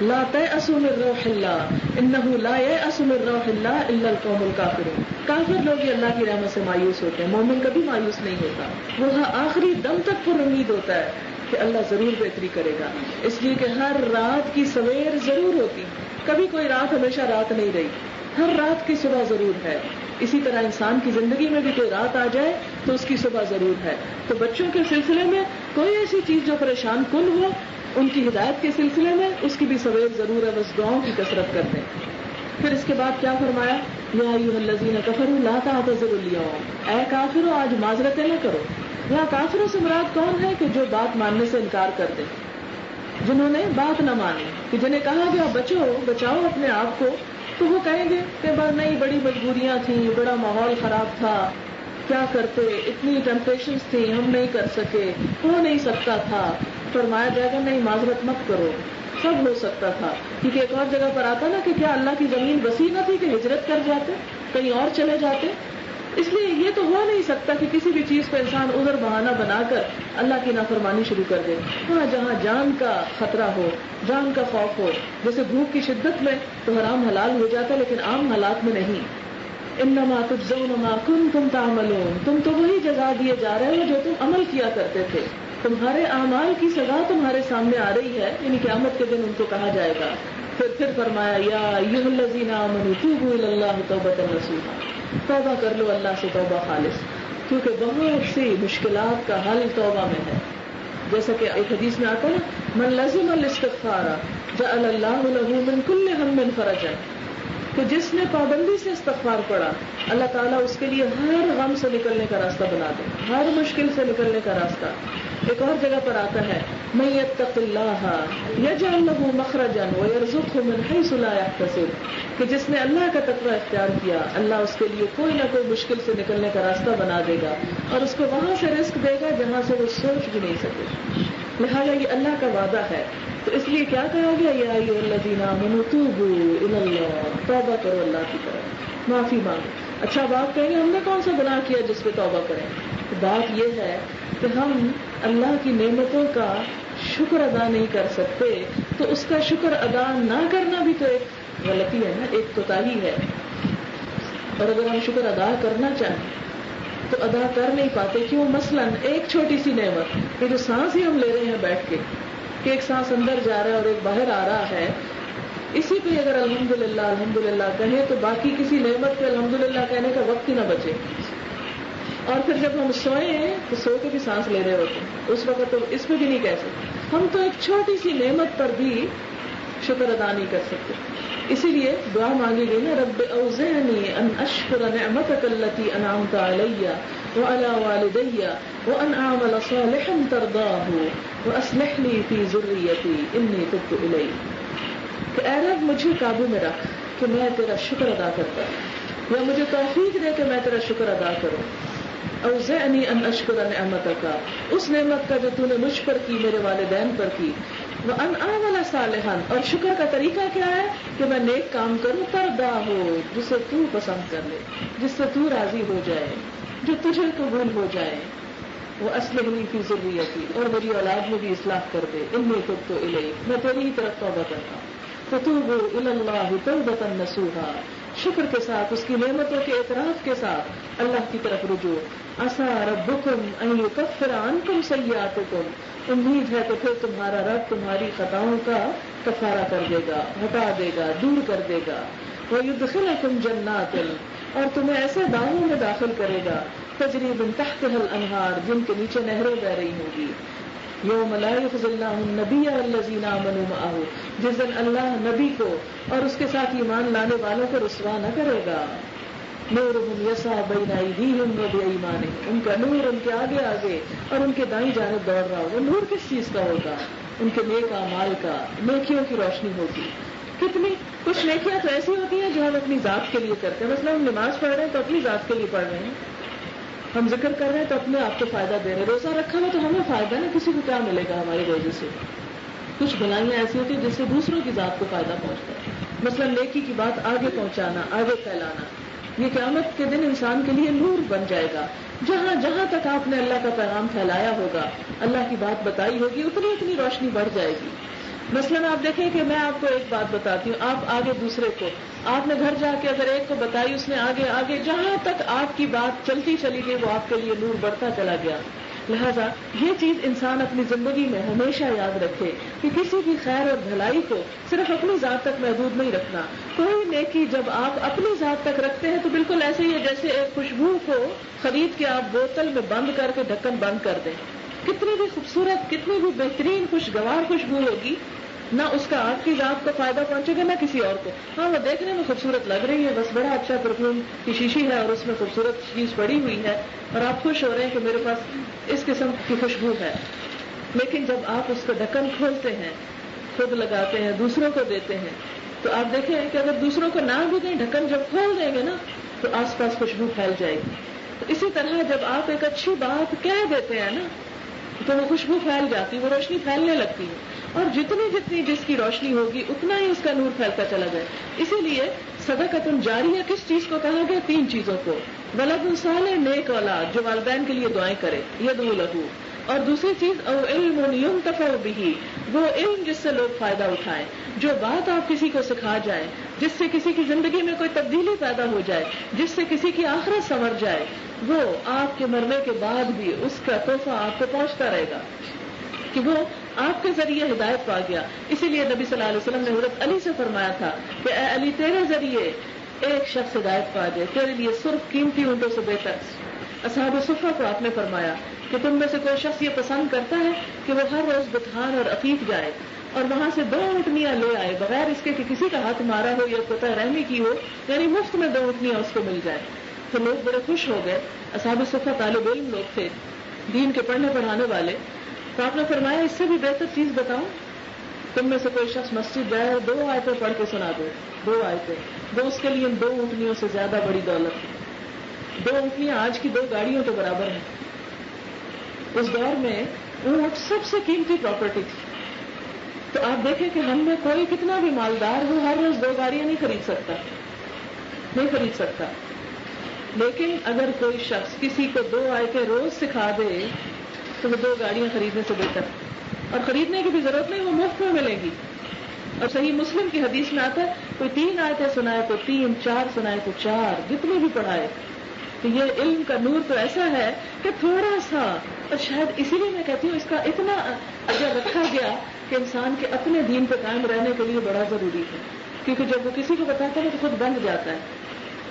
Speaker 1: لا تیأسوا من روح اللہ انہ لا ییأس من روح اللہ الا القوم الکافرون. کافر لوگ ہی اللہ کی رحمت سے مایوس ہوتے ہیں، مومن کبھی مایوس نہیں ہوتا. وہ آخری دم تک پر امید ہوتا ہے کہ اللہ ضرور بہتری کرے گا، اس لیے کہ ہر رات کی سویر ضرور ہوتی. کبھی کوئی رات ہمیشہ رات نہیں رہی، ہر رات کی صبح ضرور ہے. اسی طرح انسان کی زندگی میں بھی کوئی رات آ جائے تو اس کی صبح ضرور ہے. تو بچوں کے سلسلے میں کوئی ایسی چیز جو پریشان کن ہو، ان کی ہدایت کے سلسلے میں اس کی بھی سویر ضرور ہے، بس دعاؤں کی کثرت کرتے ہیں. پھر اس کے بعد کیا فرمایا، یا ایھا الذین کفروا لا تعتذروا اليوم، اے کافروں آج معذرتیں نہ کرو. یہاں کافروں سے مراد کون ہے کہ جو بات ماننے سے انکار کرتے، جنہوں نے بات نہ مانی، کہ جنہیں کہا گیا بچاؤ اپنے آپ کو، تو وہ کہیں گے کہ نہیں، بڑی مجبوریاں تھیں، بڑا ماحول خراب تھا، کیا کرتے، اتنی ٹیمپٹیشنز تھیں، ہم نہیں کر سکے، ہو نہیں سکتا تھا. فرمایا جائے گا نہیں، معذرت مت کرو، سب ہو سکتا تھا. کیونکہ ایک اور جگہ پر آتا نا کہ کیا اللہ کی زمین وسیع نہ تھی کہ ہجرت کر جاتے، کہیں اور چلے جاتے. اس لیے یہ تو ہو نہیں سکتا کہ کسی بھی چیز کو انسان عذر بہانہ بنا کر اللہ کی نافرمانی شروع کر دے. ہاں جہاں جان کا خطرہ ہو، جان کا خوف ہو، جیسے بھوک کی شدت میں تو حرام حلال ہو جاتا ہے، لیکن عام حالات میں نہیں. انما تجزون ما کنتم تعملون، تم تو وہی جزا دیے جا رہے ہو جو تم عمل کیا کرتے تھے. تمہارے اعمال کی سزا تمہارے سامنے آ رہی ہے، یعنی قیامت کے دن ان کو کہا جائے گا. پھر فرمایا یا ایھا الذین آمنوا توبوا الی اللہ توبۃ نصوحا، توبہ کر لو اللہ سے توبہ خالص، کیونکہ بہت سی مشکلات کا حل توبہ میں ہے. جیسا کہ ایک حدیث میں آتا ہے نا، من لزم الاستغفار جعل اللہ له من کل ہم فرجا، کہ جس نے پابندی سے استغفار پڑھا اللہ تعالیٰ اس کے لیے ہر غم سے نکلنے کا راستہ بنا دے، ہر مشکل سے نکلنے کا راستہ. ایک اور جگہ پر آتا ہے من یتق اللہ یجعل له مخرجا ویرزقه من حیث لا یحتسب، کہ جس نے اللہ کا تقوی اختیار کیا اللہ اس کے لیے کوئی نہ کوئی مشکل سے نکلنے کا راستہ بنا دے گا اور اس کو وہاں سے رزق دے گا جہاں سے وہ سوچ بھی نہیں سکے. لہٰذا یہ اللہ کا وعدہ ہے. تو اس لیے کیا کہا گیا، یا ایھا الذین آمنوا توبوا الی اللہ، توبہ کرو اللہ کی طرف، معافی مانگو. اچھا اب آپ کہیں گے ہم نے کون سا گناہ کیا جس پہ توبہ کریں؟ تو بات یہ ہے کہ ہم اللہ کی نعمتوں کا شکر ادا نہیں کر سکتے، تو اس کا شکر ادا نہ کرنا بھی تو ایک غلطی ہے نا، ایک کوتاہی ہے. اور اگر ہم شکر ادا کرنا چاہیں تو ادا کر نہیں پاتے. کیوں؟ مثلا ایک چھوٹی سی نعمت، یہ جو سانس ہی ہم لے رہے ہیں بیٹھ کے، کہ ایک سانس اندر جا رہا ہے اور ایک باہر آ رہا ہے، اسی پہ اگر الحمدللہ الحمدللہ کہیں تو باقی کسی نعمت پہ الحمدللہ کہنے کا وقت ہی نہ بچے. اور پھر جب ہم سوئیں تو سو کے بھی سانس لے رہے ہوتے ہیں، اس وقت تو اس پہ بھی نہیں کہہ سکتے. ہم تو ایک چھوٹی سی نعمت پر بھی شکر ادا نہیں کر سکتے. اسی لیے دعا مانگی گئی نا، رب اوزعنی ان اشکر نعمتک التی انعمت علی وعلی والدی وان اعمل صالحا ترضاہ واصلح لی فی ذریتی انی تبت الیک، کہ اے رب مجھے قابو میں رکھ کہ میں تیرا شکر ادا کرتا ہوں، یا مجھے توفیق دے کہ میں تیرا شکر ادا کروں. اوزعنی ان اشکر نعمتک، اس نعمت کا جو تو نے مجھ پر کی، میرے والدین پر کی، وان اعمل صالحا، اور شکر کا طریقہ کیا ہے کہ میں نیک کام کروں، ترضاہ، جسے تو پسند کر لے، جس سے تو راضی ہو جائے، جو تجھے قبول ہو جائے. واصلح لی فی ذریتی، اور میری اولاد میں بھی اصلاح کر دے. انی تبت الیک، میں تیری ہی طرف توبہ کرتا ہوں. فتوبوا الی اللہ توبۃ نصوحا، شکر کے ساتھ، اس کی نعمتوں کے اعتراف کے ساتھ اللہ کی طرف رجوع. عسیٰ ربکم ان یکفر عنکم سیئاتکم، امید ہے تو پھر تمہارا رب تمہاری خطاؤں کا کفارہ کر دے گا، ہٹا دے گا، دور کر دے گا. ویدخلکم جنات، اور تمہیں ایسے باغوں میں داخل کرے گا، تجری من تحتها الانہار، جن کے نیچے نہریں بہ رہی ہوں گی. یوم لا یخزی اللہ النبی والذین آمنوا معہ، جس دن اللہ نبی کو اور اس کے ساتھ ایمان لانے والوں کو رسوا نہ کرے گا. نورہم یسعی بین ایدیہم وبایمانہم، ان کا نور ان کے آگے آگے اور ان کے دائیں جانب دوڑ رہا ہوگا. نور کس چیز کا ہوگا؟ ان کے نیک اعمال کا، نیکیوں کی روشنی ہوگی. کتنی کچھ نیکیاں تو ایسی ہوتی ہیں جو ہم اپنی ذات کے لیے کرتے ہیں. مثلا ہم نماز پڑھ رہے ہیں تو اپنی ذات کے لیے پڑھ رہے ہیں، ہم ذکر کر رہے ہیں تو اپنے آپ کو فائدہ دے رہے ہیں. روزہ رکھا ہوا تو ہمیں فائدہ نہیں, کسی کو کیا ملے گا ہمارے روزے سے. کچھ بھلائیاں ایسی ہوتی ہیں جس سے دوسروں کی ذات کو فائدہ پہنچتا ہے. مثلا نیکی کی بات آگے پہنچانا, آگے پھیلانا, یہ قیامت کے دن انسان کے لیے نور بن جائے گا. جہاں جہاں تک آپ نے اللہ کا پیغام پھیلایا ہوگا, اللہ کی بات بتائی ہوگی, اتنی اتنی روشنی بڑھ جائے گی. مثلا آپ دیکھیں کہ میں آپ کو ایک بات بتاتی ہوں, آپ آگے دوسرے کو, آپ نے گھر جا کے اگر ایک کو بتائی, اس نے آگے آگے جہاں تک آپ کی بات چلتی چلی گئی وہ آپ کے لیے نور بڑھتا چلا گیا. لہذا یہ چیز انسان اپنی زندگی میں ہمیشہ یاد رکھے کہ کسی بھی خیر اور بھلائی کو صرف اپنی ذات تک محدود نہیں رکھنا. کوئی نیکی جب آپ اپنی ذات تک رکھتے ہیں تو بالکل ایسے ہی ہے جیسے ایک خوشبو کو خرید کے آپ بوتل میں بند کر کے ڈھکن بند کر دیں. کتنی بھی خوبصورت, کتنی بھی بہترین خوشگوار خوشبو ہوگی, نہ اس کا آپ کی ذات کو فائدہ پہنچے گا نہ کسی اور کو. ہاں وہ دیکھنے میں خوبصورت لگ رہی ہے, بس بڑا اچھا پرفیوم کی شیشی ہے اور اس میں خوبصورت چیز پڑی ہوئی ہے اور آپ خوش ہو رہے ہیں کہ میرے پاس اس قسم کی خوشبو ہے. لیکن جب آپ اس کا ڈھکن کھولتے ہیں, خود لگاتے ہیں, دوسروں کو دیتے ہیں, تو آپ دیکھیں کہ اگر دوسروں کو نہ بھی دیں, ڈھکن جب کھول دیں گے نا تو آس پاس خوشبو پھیل جائے گی. تو اسی طرح جب آپ ایک اچھی بات کہہ دیتے ہیں نا تو وہ خوشبو پھیل جاتی, وہ روشنی پھیلنے لگتی ہے, اور جتنی جتنی جس کی روشنی ہوگی اتنا ہی اس کا نور پھیلتا چلا جائے. اسی لیے صدقۃ جاریہ کس چیز کو کہا گیا؟ 3 چیزوں کو. ولد صالح, نیک اولاد جو والدین کے لیے دعائیں کرے, یدعو لہ. اور دوسری چیز او علم ینتفع بہ, وہ علم جس سے لوگ فائدہ اٹھائیں. جو بات آپ کسی کو سکھا جائیں, جس سے کسی کی زندگی میں کوئی تبدیلی پیدا ہو جائے, جس سے کسی کی آخرت سنور جائے, وہ آپ کے مرنے کے بعد بھی اس کا تحفہ آپ کو پہنچتا رہے گا کہ وہ آپ کے ذریعے ہدایت پا گیا. اسی لیے نبی صلی اللہ علیہ وسلم نے حضرت علی سے فرمایا تھا کہ اے علی, تیرے ذریعے ایک شخص ہدایت پا جائے, تیرے لیے سرخ قیمتی اونٹوں سے بہتر. اصحاب صفہ کو آپ نے فرمایا کہ تم میں سے کوئی شخص یہ پسند کرتا ہے کہ وہ ہر روز بطحان اور عقیق جائے اور وہاں سے 2 اونٹنیاں لے آئے بغیر اس کے کہ کسی کا ہاتھ مارا ہو یا قطع رحمی کی ہو, یعنی مفت میں 2 اونٹنیاں اس کو مل جائے. تو لوگ بڑے خوش ہو گئے. اصحاب صفہ طالب علم لوگ تھے, دین کے پڑھنے پڑھانے والے. تو آپ نے فرمایا اس سے بھی بہتر چیز بتاؤں, تم میں سے کوئی شخص مسجد جائے اور 2 آیتیں پڑھ کے سنا دو, 2 آیتیں, وہ اس کے لیے 2 اونٹنیوں سے زیادہ بڑی دولت ہے. 2 اونٹنیاں آج کی 2 گاڑیوں کے برابر ہیں. اس دور میں اونٹ سب سے قیمتی پراپرٹی تھی. تو آپ دیکھیں کہ ہم میں کوئی کتنا بھی مالدار ہو ہر روز 2 گاڑیاں نہیں خرید سکتا. لیکن اگر کوئی شخص کسی کو 2 آیتیں روز سکھا دے تو وہ 2 گاڑیاں خریدنے سے بہتر, اور خریدنے کی بھی ضرورت نہیں, وہ مفت میں ملیں گی. اور صحیح مسلم کی حدیث میں آتا ہے کوئی 3 آیتیں سنائے تو 3, 4 سنائے تو 4, جتنی بھی پڑھائے. تو یہ علم کا نور تو ایسا ہے کہ تھوڑا سا, اور شاید اسی لیے میں کہتی ہوں اس کا اتنا اجر رکھا گیا کہ انسان کے اپنے دین پہ قائم رہنے کے لیے بڑا ضروری ہے. کیونکہ جب وہ کسی کو بتاتا ہے تو خود بند جاتا ہے.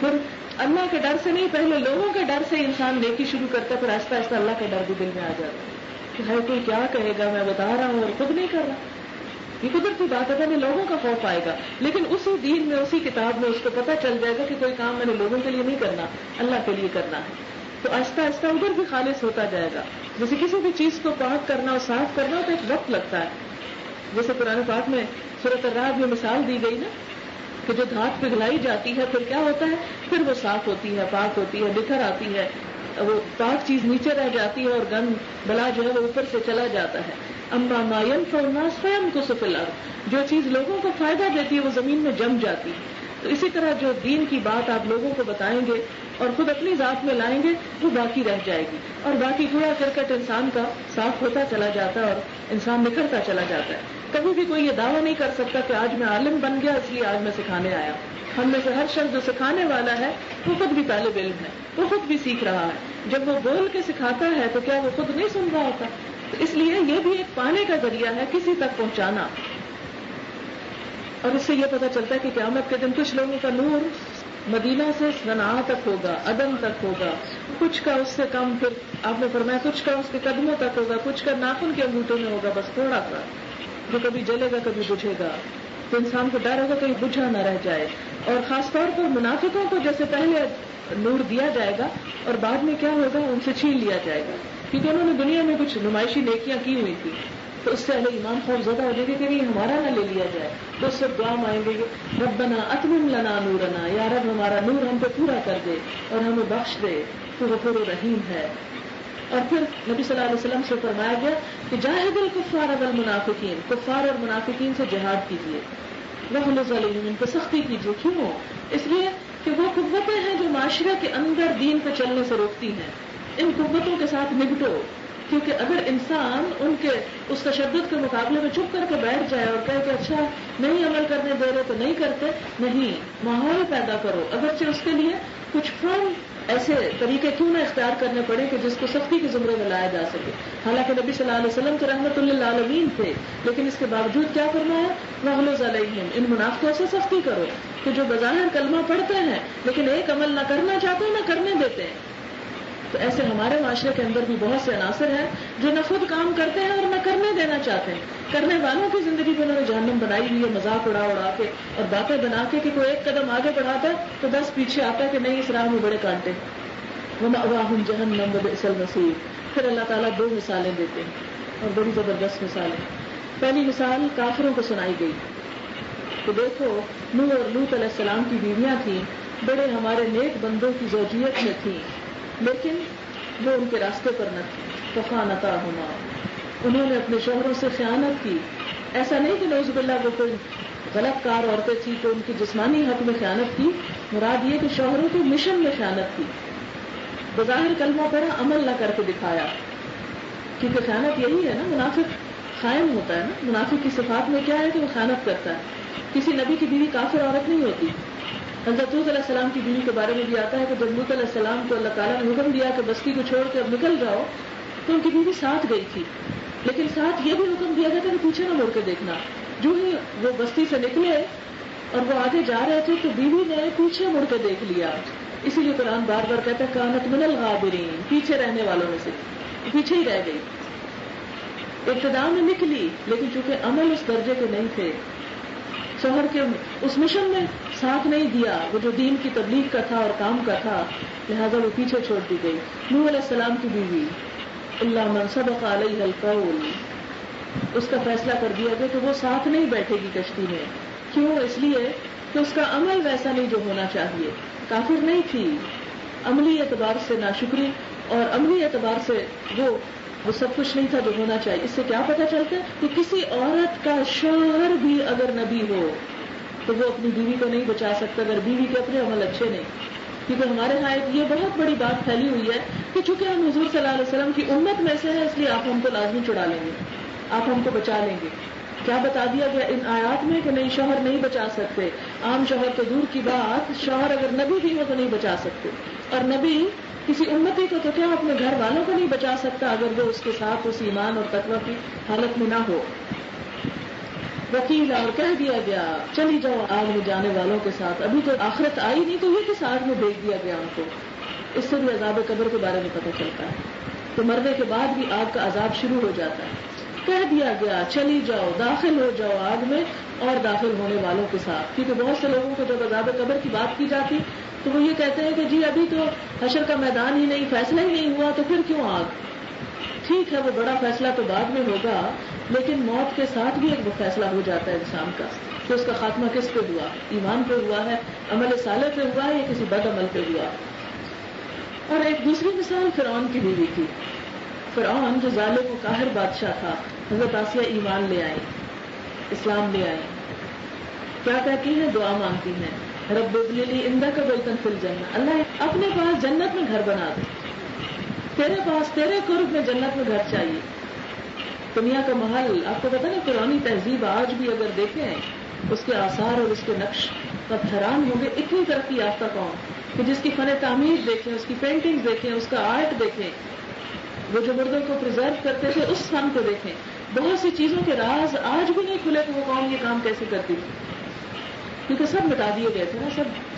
Speaker 1: پھر اللہ کے ڈر سے نہیں, پہلے لوگوں کے ڈر سے انسان نیکی شروع کرتا ہے, پھر آہستہ آہستہ اللہ کا ڈر بھی دل میں آ جاتا ہے کہ ہر کوئی کیا کہے گا, میں بتا رہا ہوں اور خود نہیں کر رہا. یہ قدرتی بات ہے, پہلے لوگوں کا خوف آئے گا, لیکن اسی دین میں, اسی کتاب میں اس کو پتہ چل جائے گا کہ کوئی کام میں نے لوگوں کے لیے نہیں کرنا, اللہ کے لیے کرنا ہے. تو آہستہ آہستہ ادھر بھی خالص ہوتا جائے گا. جیسے کسی بھی چیز کو پاک کرنا اور صاف کرنا تو ایک وقت لگتا ہے. جیسے قرآن پاک میں سورۃ الرعد میں مثال دی گئی نا کہ جو دھات پگھلائی جاتی ہے پھر کیا ہوتا ہے, پھر وہ صاف ہوتی ہے, پاک ہوتی ہے, نکھر آتی ہے, وہ پاک چیز نیچے رہ جاتی ہے اور گند بلا جو ہے وہ اوپر سے چلا جاتا ہے. اما ما ينفع الناس فيمكث في الارض, جو چیز لوگوں کو فائدہ دیتی ہے وہ زمین میں جم جاتی ہے. تو اسی طرح جو دین کی بات آپ لوگوں کو بتائیں گے اور خود اپنی ذات میں لائیں گے وہ باقی رہ جائے گی, اور باقی کوڑا کرکٹ انسان کا صاف ہوتا چلا جاتا ہے اور انسان نکھرتا چلا جاتا ہے. کبھی بھی کوئی یہ دعویٰ نہیں کر سکتا کہ آج میں عالم بن گیا اس لیے آج میں سکھانے آیا. ہم میں سے ہر شخص جو سکھانے والا ہے وہ خود بھی طالب علم ہے, وہ خود بھی سیکھ رہا ہے. جب وہ بول کے سکھاتا ہے تو کیا وہ خود نہیں سن رہا ہوتا؟ تو اس لیے یہ بھی ایک پانے کا ذریعہ ہے کسی تک پہنچانا. اور اس سے یہ پتہ چلتا ہے کہ قیامت کے دن کچھ لوگوں کا نور مدینہ سے صنعاء تک ہوگا, عدن تک ہوگا, کچھ کا اس سے کم, پھر آپ نے فرمایا کچھ کا اس کے قدموں تک ہوگا, کچھ کا ناخن کے انگوٹھوں میں ہوگا, بس تھوڑا سا جو کبھی جلے گا کبھی بجھے گا. تو انسان کو ڈر ہوگا کہیں بجھا نہ رہ جائے. اور خاص طور پر منافقوں کو جیسے پہلے نور دیا جائے گا اور بعد میں کیا ہوگا, ان سے چھین لیا جائے گا, کیونکہ انہوں نے دنیا میں کچھ نمائشی نیکیاں کی ہوئی تھی. تو اس سے اہل ایمان خوف زدہ ہو جائے گا کہ نہیں ہمارا نہ لے لیا جائے. تو اس وقت دعا مانگیں گے کہ ربنا اتمم لنا نورنا، یا رب ہمارا نور ہم پہ پورا کر دے اور ہمیں بخش دے، تو غفور رحیم ہے. اور پھر نبی صلی اللہ علیہ وسلم سے فرمایا گیا کہ جاہد الکفار والمنافقین، کفار اور منافقین سے جہاد کیجیے، وغلظ علیہم، ان پہ سختی کیجیے. کیوں؟ اس لیے کہ وہ قوتیں ہیں جو معاشرے کے اندر دین پہ چلنے سے روکتی ہیں. ان قوتوں کے ساتھ نپٹو، کیونکہ اگر انسان ان کے اس تشدد کے مقابلے میں چپ کر کے بیٹھ جائے اور کہے کہ اچھا نہیں عمل کرنے دے رہے تو نہیں کرتے، نہیں، ماحول پیدا کرو. اگرچہ اس کے لیے کچھ فرم ایسے طریقے کیوں نہ اختیار کرنے پڑے کہ جس کو سختی کے زمرے میں لایا جا سکے. حالانکہ نبی صلی اللہ علیہ وسلم تو رحمت للعالمین تھے، لیکن اس کے باوجود کیا فرمایا؟ وغلظ علیہم، ان منافقوں سے سختی کرو کہ جو بظاہر کلمہ پڑھتے ہیں لیکن ایک عمل نہ کرنا چاہتے نہ کرنے دیتے ہیں. تو ایسے ہمارے معاشرے کے اندر بھی بہت سے عناصر ہیں جو نہ خود کام کرتے ہیں اور نہ کرنے دینا چاہتے ہیں. کرنے والوں کی زندگی کو انہوں نے جہنم بنائی ہوئی ہے، مذاق اڑا اڑا کے اور باتیں بنا کے کہ کوئی ایک قدم آگے بڑھاتا ہے تو 10 پیچھے آتا ہے کہ نہیں اس راہ میں بڑے کانٹے. وَمَأْوَاهُمْ جَهَنَّمُ وَبِئْسَ الْمَصِيرُ. پھر اللہ تعالیٰ 2 مثالیں دیتے ہیں اور بڑی زبردست مثالیں. پہلی مثال کافروں کو سنائی گئی تو دیکھو نوح اور لوط علیہ السلام کی بیویاں تھیں، بڑے ہمارے نیک بندوں کی زوجیت میں تھیں، لیکن وہ ان کے راستے پر نہ تھی. فَخَانَتَاهُمَا، انہوں نے اپنے شوہروں سے خیانت کی. ایسا نہیں کہ نعوذ باللہ وہ کوئی غلط کار عورتیں تھیں تو ان کی جسمانی حق میں خیانت کی، مراد یہ کہ شوہروں کے مشن میں خیانت کی. بظاہر کلمہ پڑھا، عمل نہ کر کے دکھایا. کیونکہ خیانت یہی ہے نا، منافق خائن ہوتا ہے نا. منافق کی صفات میں کیا ہے کہ وہ خیانت کرتا ہے. کسی نبی کی بیوی کافر عورت نہیں ہوتی. حضرت لوط علیہ السلام کی بیوی کے بارے میں بھی آتا ہے کہ جب لوط علیہ السلام کو اللہ تعالیٰ نے حکم دیا کہ بستی کو چھوڑ کے اب نکل جاؤ تو ان کی بیوی ساتھ گئی تھی، لیکن ساتھ یہ بھی حکم دیا گیا تھا کہ پیچھے نہ مڑ کے دیکھنا. جو ہی وہ بستی سے نکلے اور وہ آگے جا رہے تھے تو بیوی نے پیچھے مڑ کے دیکھ لیا. اسی لیے قرآن بار بار کہتا ہے کانت من الغابرین، پیچھے رہنے والوں میں سے، پیچھے ہی رہ گئی. ابتدا میں نکلی لیکن چونکہ عمل اس درجے کے نہیں تھے، شوہر کے اس مشن میں ساتھ نہیں دیا وہ جو دین کی تبلیغ کا تھا اور کام کا تھا، لہذا وہ پیچھے چھوڑ دی گئی. نوح علیہ السلام کی بیوی الا من سبق علیہ القول، اس کا فیصلہ کر دیا گیا کہ وہ ساتھ نہیں بیٹھے گی کشتی میں. کیوں؟ اس لیے کہ اس کا عمل ویسا نہیں جو ہونا چاہیے. کافر نہیں تھی، عملی اعتبار سے ناشکری اور عملی اعتبار سے وہ سب کچھ نہیں تھا جو ہونا چاہیے. اس سے کیا پتہ چلتا ہے کہ کسی عورت کا شوہر بھی اگر نبی ہو تو وہ اپنی بیوی کو نہیں بچا سکتا اگر بیوی کے اپنے عمل اچھے نہیں. کیونکہ ہمارے ہاں یہ بہت بڑی بات پھیلی ہوئی ہے کہ چونکہ ہم حضور صلی اللہ علیہ وسلم کی امت میں سے ہیں اس لیے آپ ہم کو لازمی چھڑا لیں گے، آپ ہم کو بچا لیں گے. کیا بتا دیا گیا ان آیات میں کہ نہیں، شوہر نہیں بچا سکتے. عام شوہر تو دور کی بات، شوہر اگر نبی بھی ہو تو نہیں بچا سکتے. اور نبی کسی امتی کو تو کیا اپنے گھر والوں کو نہیں بچا سکتا اگر وہ اس کے ساتھ اس ایمان اور تقوی کی حالت میں نہ ہو. وکیل اور کہہ دیا گیا چلی جاؤ آگ میں جانے والوں کے ساتھ. ابھی تو آخرت آئی نہیں تو یہ کس آگ میں بھیج دیا گیا ان کو. اس سے بھی عذاب قبر کے بارے میں پتہ چلتا ہے. تو مرنے کے بعد بھی آگ کا عذاب شروع ہو جاتا ہے. کہہ دیا گیا چلی جاؤ، داخل ہو جاؤ آگ میں اور داخل ہونے والوں کے ساتھ. کیونکہ بہت سے لوگوں کو جب عذاب قبر کی بات کی جاتی تو وہ یہ کہتے ہیں کہ جی ابھی تو حشر کا میدان ہی نہیں، فیصلہ ہی نہیں ہوا تو پھر کیوں آگ. ٹھیک ہے وہ بڑا فیصلہ تو بعد میں ہوگا، لیکن موت کے ساتھ بھی ایک فیصلہ ہو جاتا ہے انسان کا کہ اس کا خاتمہ کس پہ ہوا، ایمان پہ ہوا ہے، عمل صالح پہ ہوا ہے یا کسی بد عمل پہ ہوا. اور ایک دوسری مثال فرعون کی بیوی کی. فرعون جو ظالم و قاہر بادشاہ تھا، حضرت آسیہ ایمان لے آئی، اسلام لے آئی. کیا کہتی ہیں؟ دعا مانگتی ہیں رب ابن لی عندک بیتا فی الجنہ، اللہ اپنے پاس جنت میں گھر بنا دے، تیرے پاس تیرے قرب میں جنت میں گھر چاہیے. دنیا کا محل آپ کو پتا نا، پرانی تہذیب آج بھی اگر دیکھیں اس کے آثار اور اس کے نقش تب حیران ہوں گے. اتنی ترقی یافتہ قوم کہ جس کی فن تعمیر دیکھیں، اس کی پینٹنگ دیکھیں، اس کا آرٹ دیکھیں، وہ جو مردوں کو پرزرو کرتے تھے اس فن کو دیکھیں. بہت سی چیزوں کے راز آج بھی نہیں کھلے کہ وہ قوم یہ کام کیسے کرتی تھی، کیونکہ سب مٹا دیے گئے تھے نا،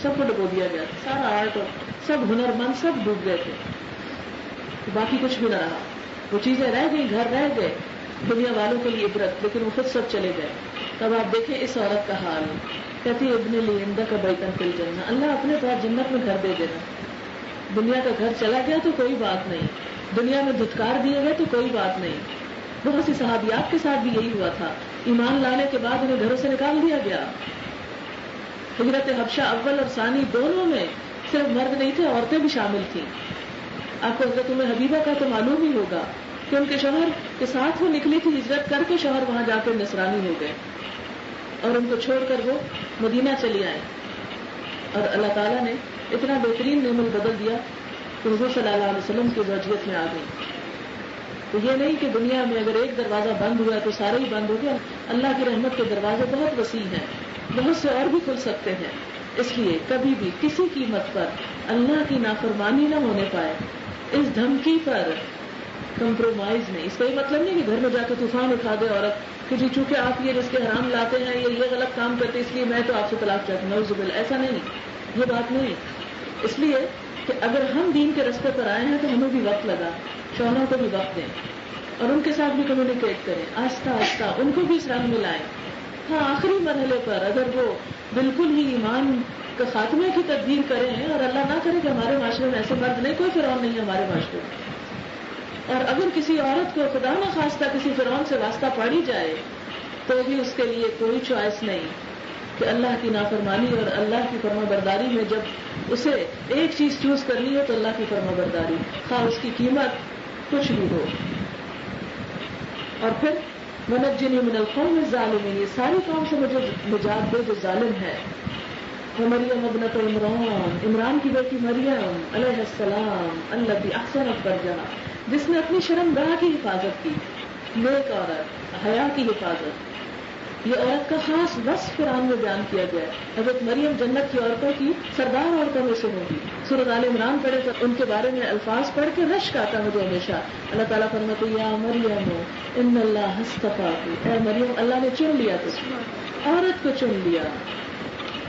Speaker 1: سب کو ڈبو دیا گیا تھا. سارا آرٹ اور سب ہنرمند سب ڈوب گئے تھے، باقی کچھ بھی نہ رہا. وہ چیزیں رہ گئی، گھر رہ گئے دنیا والوں کے لیے عبرت، لیکن وہ خود سب چلے گئے. تب آپ دیکھیں اس عورت کا حال. کہتی ابن لی عندک بیتا فی الجنہ، اللہ اپنے پاس جنت میں گھر دے دینا. دنیا کا گھر چلا گیا تو کوئی بات نہیں، دنیا میں دھتکار دیے گئے تو کوئی بات نہیں، بہت سی صحابیات کے ساتھ بھی یہی ہوا تھا. ایمان لانے کے بعد انہیں گھروں سے نکال دیا گیا. ہجرت حبشہ اول اور ثانی دونوں میں صرف مرد نہیں تھے، عورتیں بھی شامل تھیں. آپ کو حضرت حبیبہ کا تو معلوم ہی ہوگا کہ ان کے شوہر کے ساتھ وہ نکلی تھی، ہجرت کر کے شوہر وہاں جا کر نصرانی ہو گئے اور ان کو چھوڑ کر وہ مدینہ چلی آئے. اور اللہ تعالیٰ نے اتنا بہترین نعم بدل دیا کہ حضور صلی اللہ علیہ وسلم کی زوجیت میں آ گئی. تو یہ نہیں کہ دنیا میں اگر ایک دروازہ بند ہوا تو سارے ہی بند ہو گیا. اللہ کی رحمت کے دروازے بہت وسیع ہیں، بہت سے اور بھی کھل سکتے ہیں. اس لیے کبھی بھی کسی قیمت پر اللہ کی نافرمانی نہ ہونے پائے. اس دھمکی پر کمپرومائز نہیں. اس کا یہ مطلب نہیں کہ گھر میں جا کے طوفان اٹھا دے عورت کہ جی چونکہ آپ یہ رزق حرام لاتے ہیں یا یہ غلط کام کرتے اس لیے میں تو آپ سے طلاق چاہتی ہوں. نعوذ باللہ، ایسا نہیں، یہ بات نہیں. اس لیے کہ اگر ہم دین کے راستے پر آئے ہیں تو ہمیں بھی وقت لگا، شوہروں کو بھی وقت دیں اور ان کے ساتھ بھی کمیونیکیٹ کریں، آہستہ آہستہ ان کو بھی اس رنگ میں لائیں. ہاں آخری مرحلے پر اگر وہ بالکل ہی ایمان کا خاتمے کی تدبیر کریں اور اللہ نہ کرے کہ ہمارے معاشرے میں ایسے مرد نہیں، کوئی فرعون نہیں ہے ہمارے معاشرے میں، اور اگر کسی عورت کو خدا نہ خواستہ کسی فرعون سے واسطہ پڑی جائے تو بھی اس کے لیے کوئی چوائس نہیں کہ اللہ کی نافرمانی اور اللہ کی فرما برداری میں جب اسے ایک چیز چوز کرنی ہے تو اللہ کی فرما برداری، خواہ اس کی قیمت کچھ بھی ہو. اور پھر ونجنی من القوم الظالمین، یہ ساری قوم سے مجھے نجات دے جو ظالم ہے. مریم ابنۃ عمران، عمران کی بیٹی مریم علیہ السلام، التی احسنت فرجہا، جس نے اپنی شرمگاہ کی حفاظت کی. نیک عورت، حیا کی حفاظت، یہ عورت کا خاص وصف قرآن میں بیان کیا گیا ہے. حضرت مریم جنت کی عورتوں کی سردار عورتوں میں سے ہوگی. سورۃ آل عمران پڑھے تو ان کے بارے میں الفاظ پڑھ کے رشک آتا مجھے ہمیشہ. اللہ تعالیٰ فرماتے یا مریم ان اللہ اصطفاکی، اے مریم اللہ نے چن لیا تجھے، عورت کو چن لیا.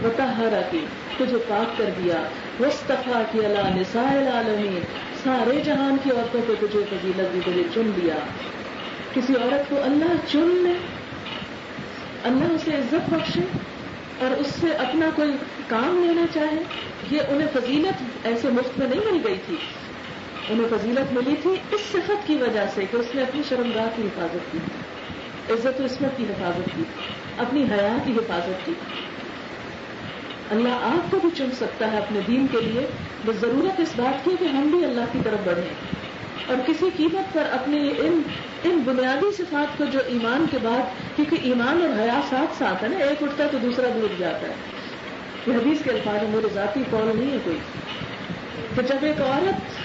Speaker 1: وطہرکی، تجھے پاک کر دیا. واصطفاکی علی نساء العالمین، سارے جہان کی عورتوں کو تجھے فضیلت دی، تجھے چن لیا. کسی عورت کو اللہ چن لے، اللہ اسے عزت بخشے اور اس سے اپنا کوئی کام لینا چاہے، یہ انہیں فضیلت ایسے مفت میں نہیں مل گئی تھی. انہیں فضیلت ملی تھی اس صفت کی وجہ سے کہ اس نے اپنی شرمگاہ کی حفاظت کی، عزت و عصمت کی حفاظت کی، اپنی حیا کی حفاظت کی. اللہ آپ کو بھی چن سکتا ہے اپنے دین کے لیے، بس ضرورت اس بات کی کہ ہم بھی اللہ کی طرف بڑھیں اور کسی قیمت پر اپنی ان بنیادی صفات کو جو ایمان کے بعد، کیونکہ ایمان اور حیا ساتھ ساتھ ہے نا، ایک اٹھتا ہے تو دوسرا بھی اٹھ جاتا ہے. یہ حدیث کے الفاظ ہے، میرے ذاتی قول نہیں ہے کوئی، کہ جب ایک عورت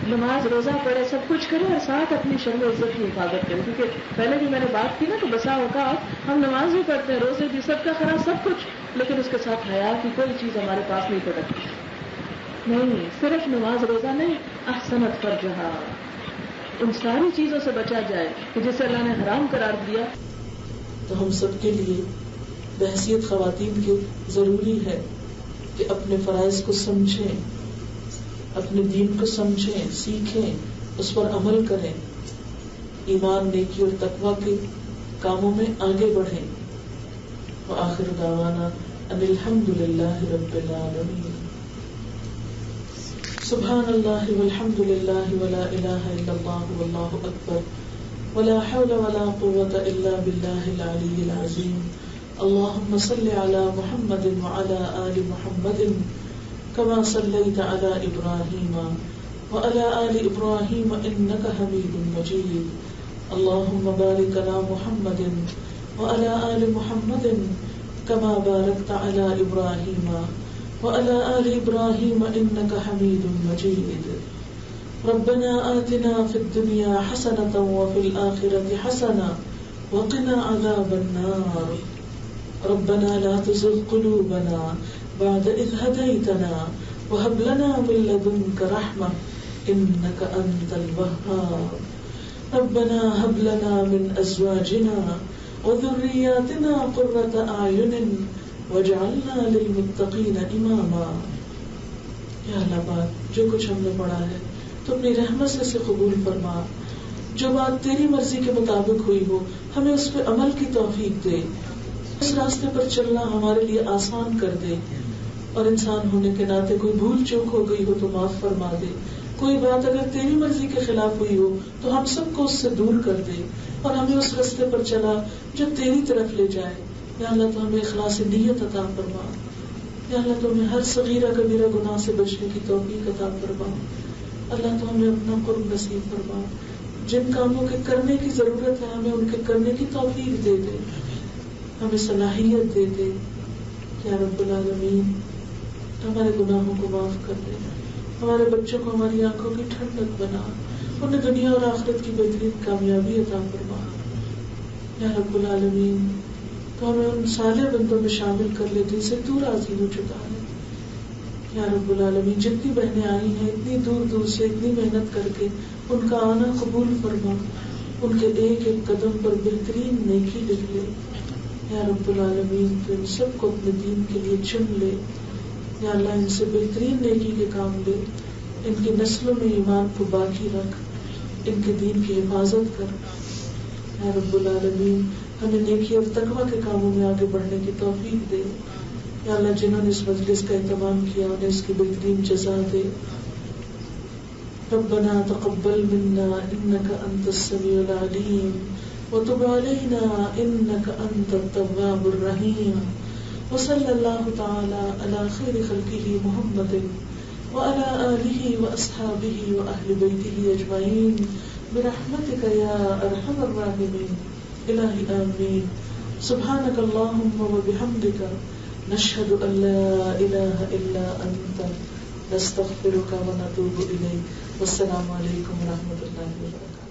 Speaker 1: نماز روزہ پڑھے سب کچھ کرے اور ساتھ اپنی شرم و عزت کی حفاظت کرے. کیونکہ پہلے بھی میں نے بات کی نا کہ بسا اوقات ہم نماز بھی پڑھتے ہیں، روزے بھی، سب کا خراب سب کچھ، لیکن اس کے ساتھ حیا کی کوئی چیز ہمارے پاس نہیں پڑتی. نہیں، صرف نماز روزہ نہیں، احسنت فرجہا، ان ساری چیزوں سے بچا جائے کہ جسے اللہ نے حرام قرار دیا.
Speaker 2: تو ہم سب کے لیے بحیثیت خواتین کے ضروری ہے کہ اپنے فرائض کو سمجھیں، اپنے دین کو سمجھیں، سیکھیں، اس پر عمل کریں، ایمان، نیکی اور تقویٰ کے کاموں میں آگے بڑھیں. وآخر دعوانا ان الحمد للہ رب العالمین. سبحان اللہ والحمد للہ ولا الہ الا اللہ واللہ اکبر ولا حول ولا قوة الا باللہ العلی العظیم. اللہم صل علی محمد وعلی آل محمد كما صليت على إبراهيم وعلى آل إبراهيم إنك حميد مجيد. اللهم بارك على محمد وعلى آل محمد كما باركت على إبراهيم وعلى آل إبراهيم إنك حميد مجيد. ربنا آتنا في الدنيا حسنة وفي الآخرة حسنة وقنا عذاب النار. ربنا لا تزغ قلوبنا بعد إذ هديتنا وهب لنا من لدنك رحمة إنك أنت الوهاب. ربنا هب لنا من أزواجنا وذرياتنا قرة أعين واجعلنا للمتقين إماما. یا اللہ بات جو کچھ ہم نے پڑھا ہے تو اپنی رحمت سے اسے قبول فرما. جو بات تیری مرضی کے مطابق ہوئی ہو ہمیں اس پہ عمل کی توفیق دے. اس راستے پر چلنا ہمارے لیے آسان کر دے، اور انسان ہونے کے ناطے کوئی بھول چوک ہو گئی ہو تو معاف فرما دے. کوئی بات اگر تیری مرضی کے خلاف ہوئی ہو تو ہم سب کو اس سے دور کر دے اور ہمیں اس راستے پر چلا جو تیری طرف لے جائے. یا اللہ تو ہمیں اخلاص نیت عطا فرما. یا اللہ تو ہمیں ہر صغیرہ کبیرہ گناہ سے بچنے کی توفیق عطا فرما. اللہ تو ہمیں اپنا قرب نصیب فرما. جن کاموں کے کرنے کی ضرورت ہے ہمیں ان کے کرنے کی توفیق دے دے, ہمیں صلاحیت دے دے. یا رب العالمین ہمارے گناہوں کو معاف کر دے, ہمارے بچوں کو ہماری آنکھوں کی ٹھنڈک بنا, انہیں دنیا اور آخرت کی بہترین کامیابی عطا فرما. یا رب العالمین تو ہمیں ان صالح بندوں میں شامل کر لے جن سے تو راضی ہو چکا ہے. یا رب العالمین جتنی بہنیں آئی ہیں اتنی دور دور سے اتنی محنت کر کے ان کا آنا قبول فرما, ان کے ایک ایک قدم پر بہترین نیکی لکھ لے. یا رب العالمین تو ان سب کو اپنے دین کے لیے چن لے. یا اللہ ان سے بہترین نیکی کے کام لے, ان کی نسلوں میں ایمان کو باقی رکھ, ان کے دین کی حفاظت کر. یا رب العالمین ہمیں نیکی اور تقوی کے کاموں میں آگے بڑھنے کی توفیق دے. یا اللہ جنہوں نے اس مجلس کا اہتمام کیا انہیں اس کی بہترین جزا دے. ربنا تقبل منا انك انت السميع العليم وتب علينا انك انت التواب الرحيم. وصلى الله تعالى على خير خلقه محمد وعلى آله وأصحابه وأهل بيته أجمعين برحمتك يا أرحم الراحمين. إلهي آمين. سبحانك اللهم وبحمدك نشهد أن لا إله إلا أنت نستغفرك ونتوب إليك. والسلام عليكم ورحمة الله وبركاته.